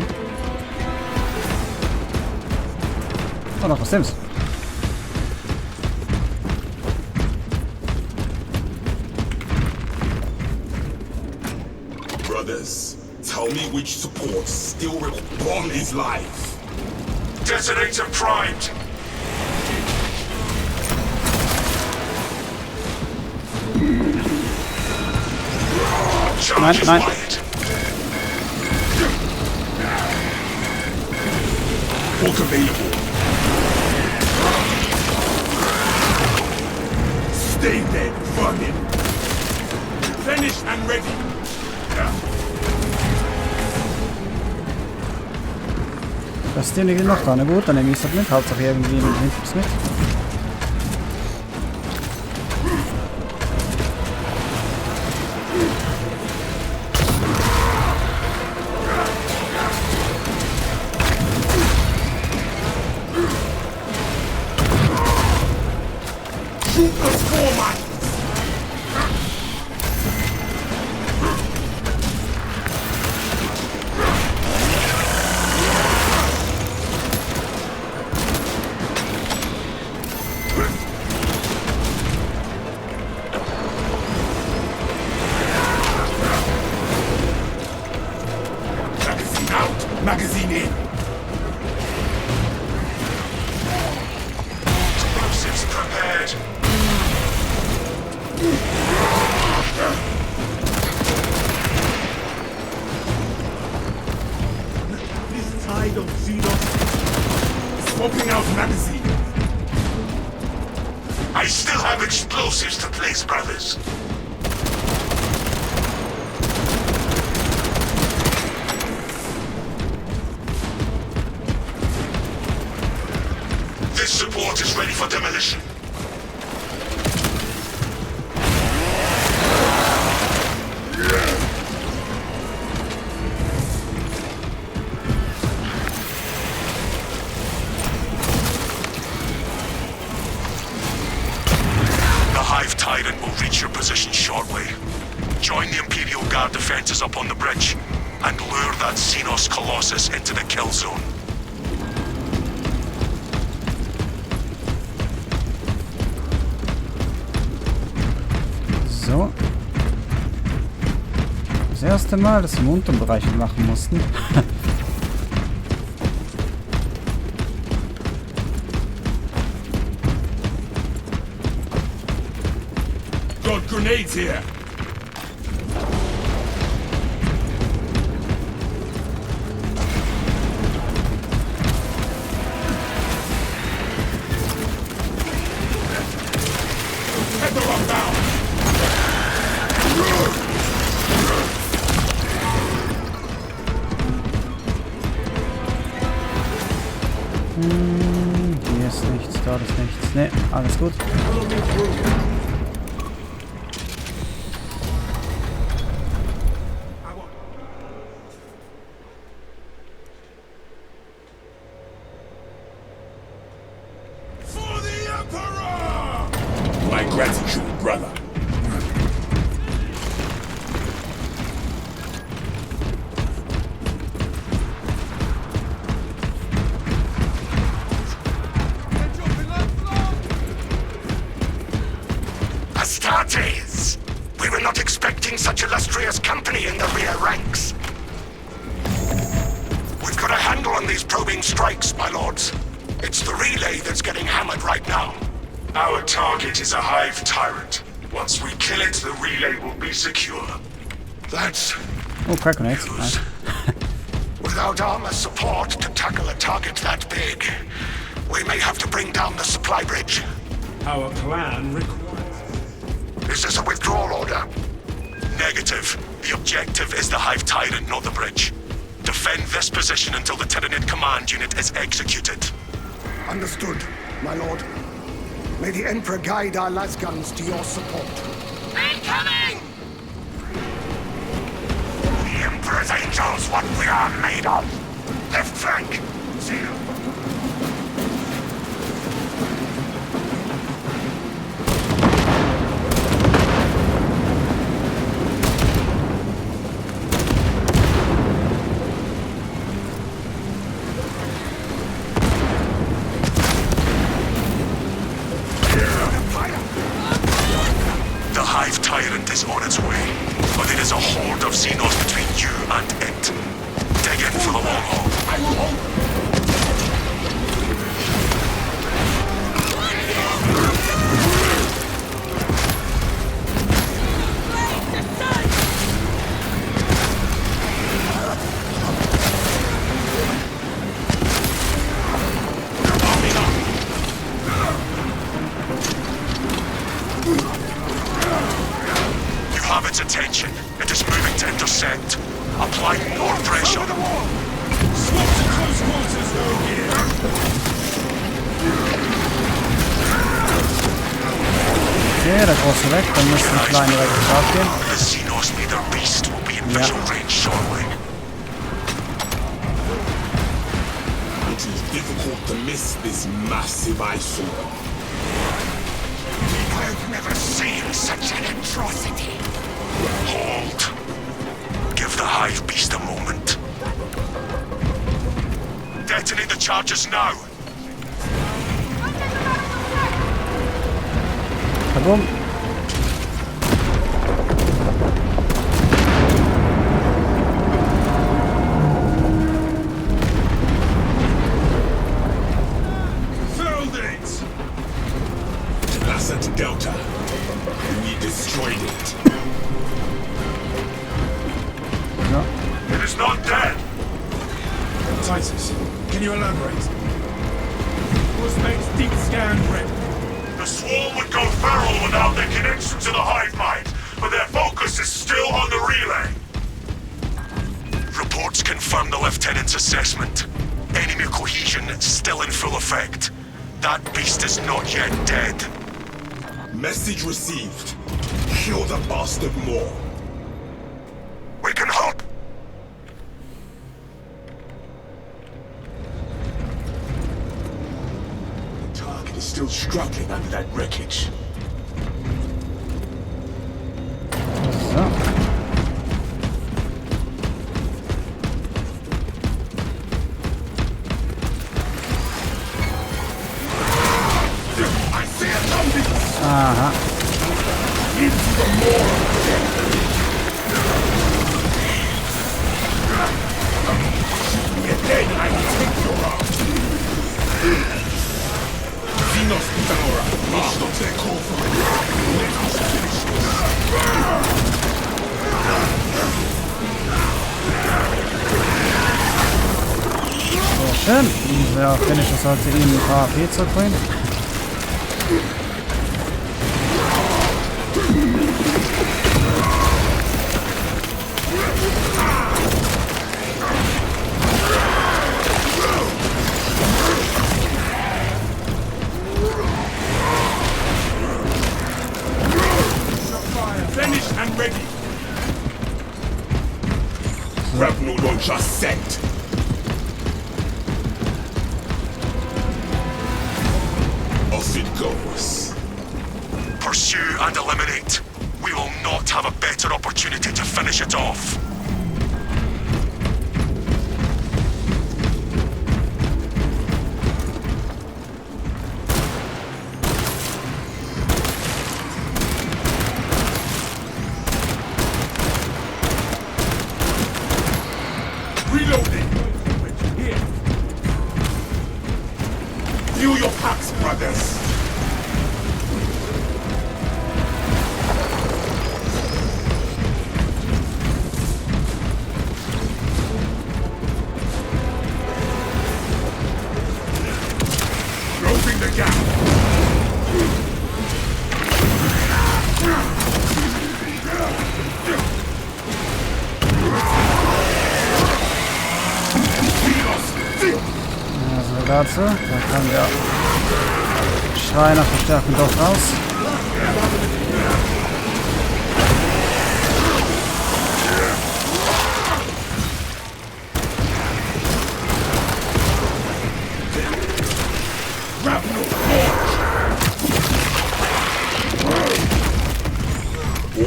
Oh, noch was Sims. Brothers, tell me which supports still bomb his life. Detonator primed. Nein, nein. Book available. Stay dead, vermin. Finished and ready. Das Ding liegt noch da, na gut, dann nehme ich es mit. Hauptsache irgendwie mit Inputs mit. Magazine in. Explosives prepared. This tide of Xenos. Swapping out magazine. I still have explosives to place, brothers. This support is ready for demolition. The Hive Tyrant will reach your position shortly. Join the Imperial Guard defenses up on the bridge and lure that Xenos Colossus into the kill zone. So. Das erste Mal, dass wir im unteren Bereich machen mussten. Got grenades here. Head the rock down. Hier ist nichts, dort ist nichts. Ne, alles gut. For the Emperor! My gratitude, brother. Astartes! We were not expecting such illustrious company in the rear ranks. We've got a handle on these probing strikes, my lords. It's the relay that's getting hammered right now. Our target is a hive tyrant. Once we kill it, the relay will be secure. That's Oh, crack grenades. Nice. without armor support to tackle a target that big. We may have to bring down the supply bridge. Our plan requires... Is this a withdrawal order? Negative. The objective is the hive tyrant, not the bridge. Defend this position until the Tyranid command unit is executed. Understood, my lord. May the Emperor guide our lasguns to your support. Incoming! The Emperor's angels, what we are made of. Left flank, seal. The hive tyrant is on its way, but it is a horde of Xenos between you and it. Dig in for the long haul. You have its attention. It is moving to intercept. Apply more pressure. Swap to close quarters, though, here. Okay, der große weg, dann müsste ein kleiner weg drauf gehen. The Xenos leader beast will be in visual range shortly. It is difficult to miss this massive eyesore. I've never seen such an atrocity. Hold. Give the hive beast a moment. Detonate the charges now. Kaboom. Felled it! Asset Delta. We destroyed it. Ja. It is not dead. Titus, can you elaborate? Was makes deep scan ready. The swarm would go feral without their connection to the hive mind, but their focus is still on the relay. Reports confirm the lieutenant's assessment. Enemy cohesion still in full effect. That beast is not yet dead. Message received. Kill the bastard more. We can hope. The target is still struggling under that wreckage. So. I see a zombie! Aha. Into the more! Schön. Dieser Finisher sollte ihm ein paar AP zurückbringen. Finished and ready. Grapnel launcher set. Off it goes. Pursue and eliminate. We will not have a better opportunity to finish it off. Reloading. Here. View your packs, brothers. Closing the gap. Also dazu, da kann der Schreiner verstärken doch raus.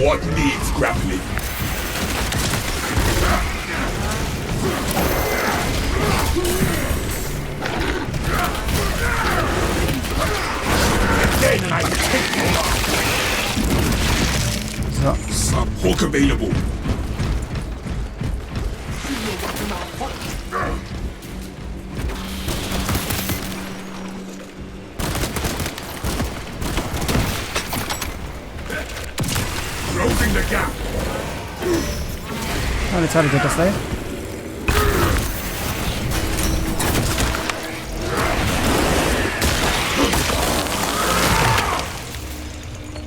What needs grappling? Then I take you. So. Support available. Closing the gap. Und jetzt habe ich das Lane.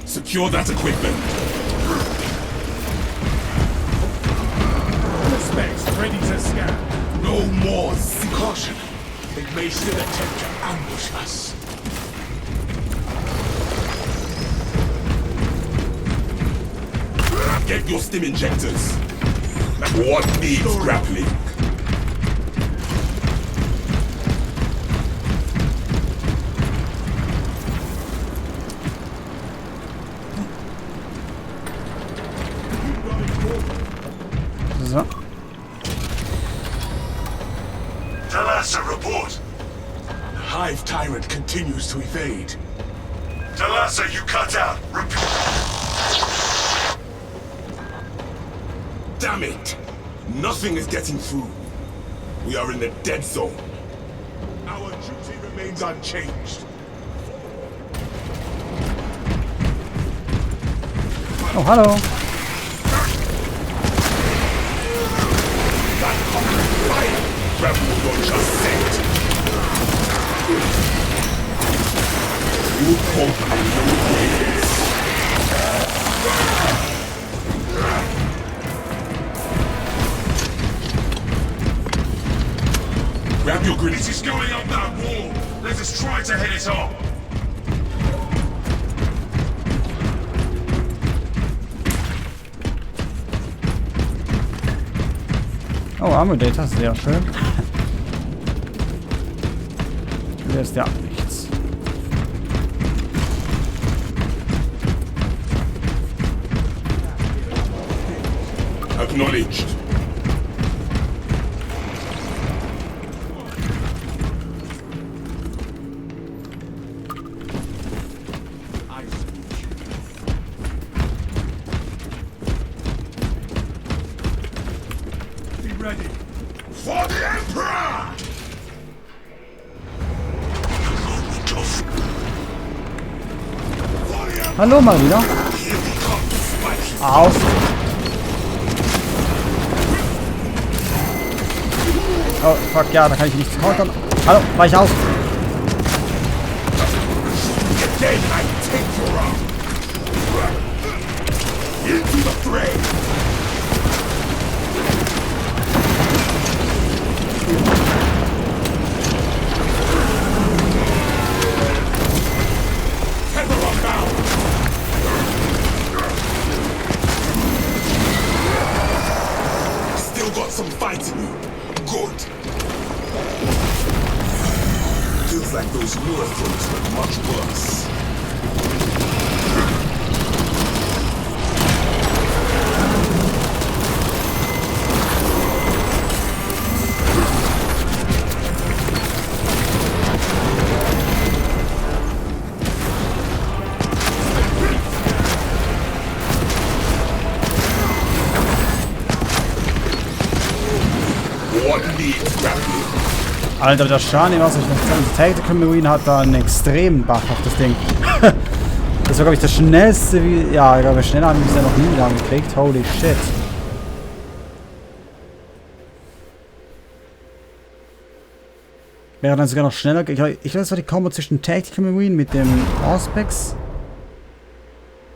Secure that equipment. Suspects ready to scan. No more. Caution. They may still attempt to ambush us. Get your stim injectors. What needs grappling? So. Talassa, report. The Hive Tyrant continues to evade. Talassa, you cut out. Repeat. Damn it! Nothing is getting through. We are in the dead zone. Our duty remains unchanged. Oh, hallo. That cockpit fire! Rebel launcher set! You hope and no ways. Grab your grenades. This is going up that wall. Let us try to hit it up. Oh, Armor Data, sehr schön. Hier ist ja nichts. Acknowledged. Ready for the Emperor! Hallo mal wieder. Auf. Oh, fuck, ja, da kann ich nichts kontern. Hallo, weich aus. Still got some fight in you. Good. Feels like those newer folks were much worse. Alter, der Schaden, was ich noch Tactical Marine hat da einen extremen Buff auf das Ding. Das war, glaube ich, das schnellste, ja, ich glaube, schneller haben wir es ja noch nie lang gekriegt. Holy shit. Wäre dann sogar noch schneller. Ich glaube, das war die Kombo zwischen Tactical Marine mit dem Auspex.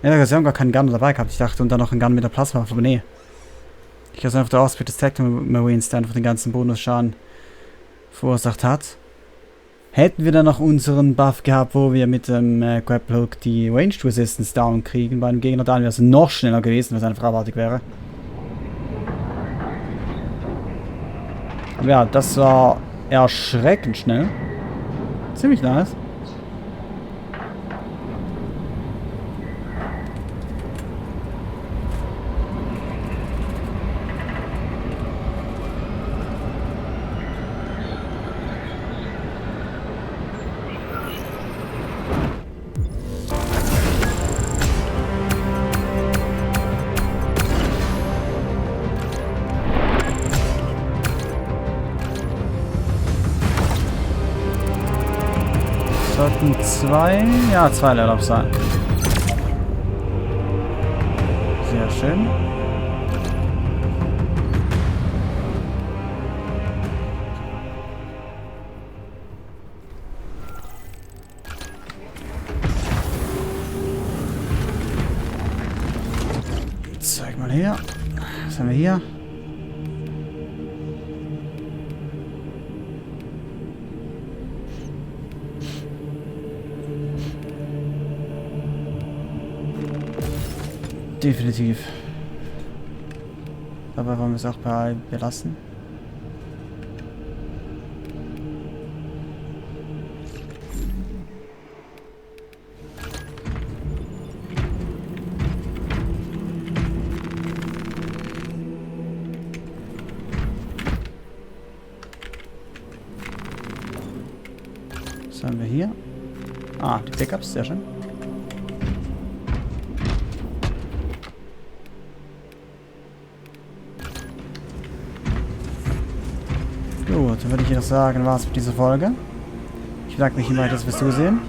Ja, sie haben gar keinen Gun dabei gehabt. Ich dachte, und dann noch einen Gun mit der Plasmawaffe, aber nee. Ich glaube, es ist einfach der Auspex des Tactical Marines, der einfach den ganzen Bonusschaden verursacht hat. Hätten wir dann noch unseren Buff gehabt, wo wir mit dem Grapple Hook die Ranged Resistance down kriegen bei einem Gegner, dann wäre es noch schneller gewesen, was einfach abartig wäre. Aber ja, das war erschreckend schnell. Ziemlich nice. Sollten zwei Level up sein. Sehr schön. Zeig mal her. Was haben wir hier? Definitiv. Dabei wollen wir es auch belassen. Was haben wir hier? Ah, die Pickups, sehr schön. Gut, dann würde ich jedoch sagen, war es für diese Folge. Ich bedanke mich immer weiter fürs Zusehen.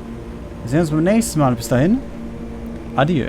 Wir sehen uns beim nächsten Mal. Bis dahin. Adieu.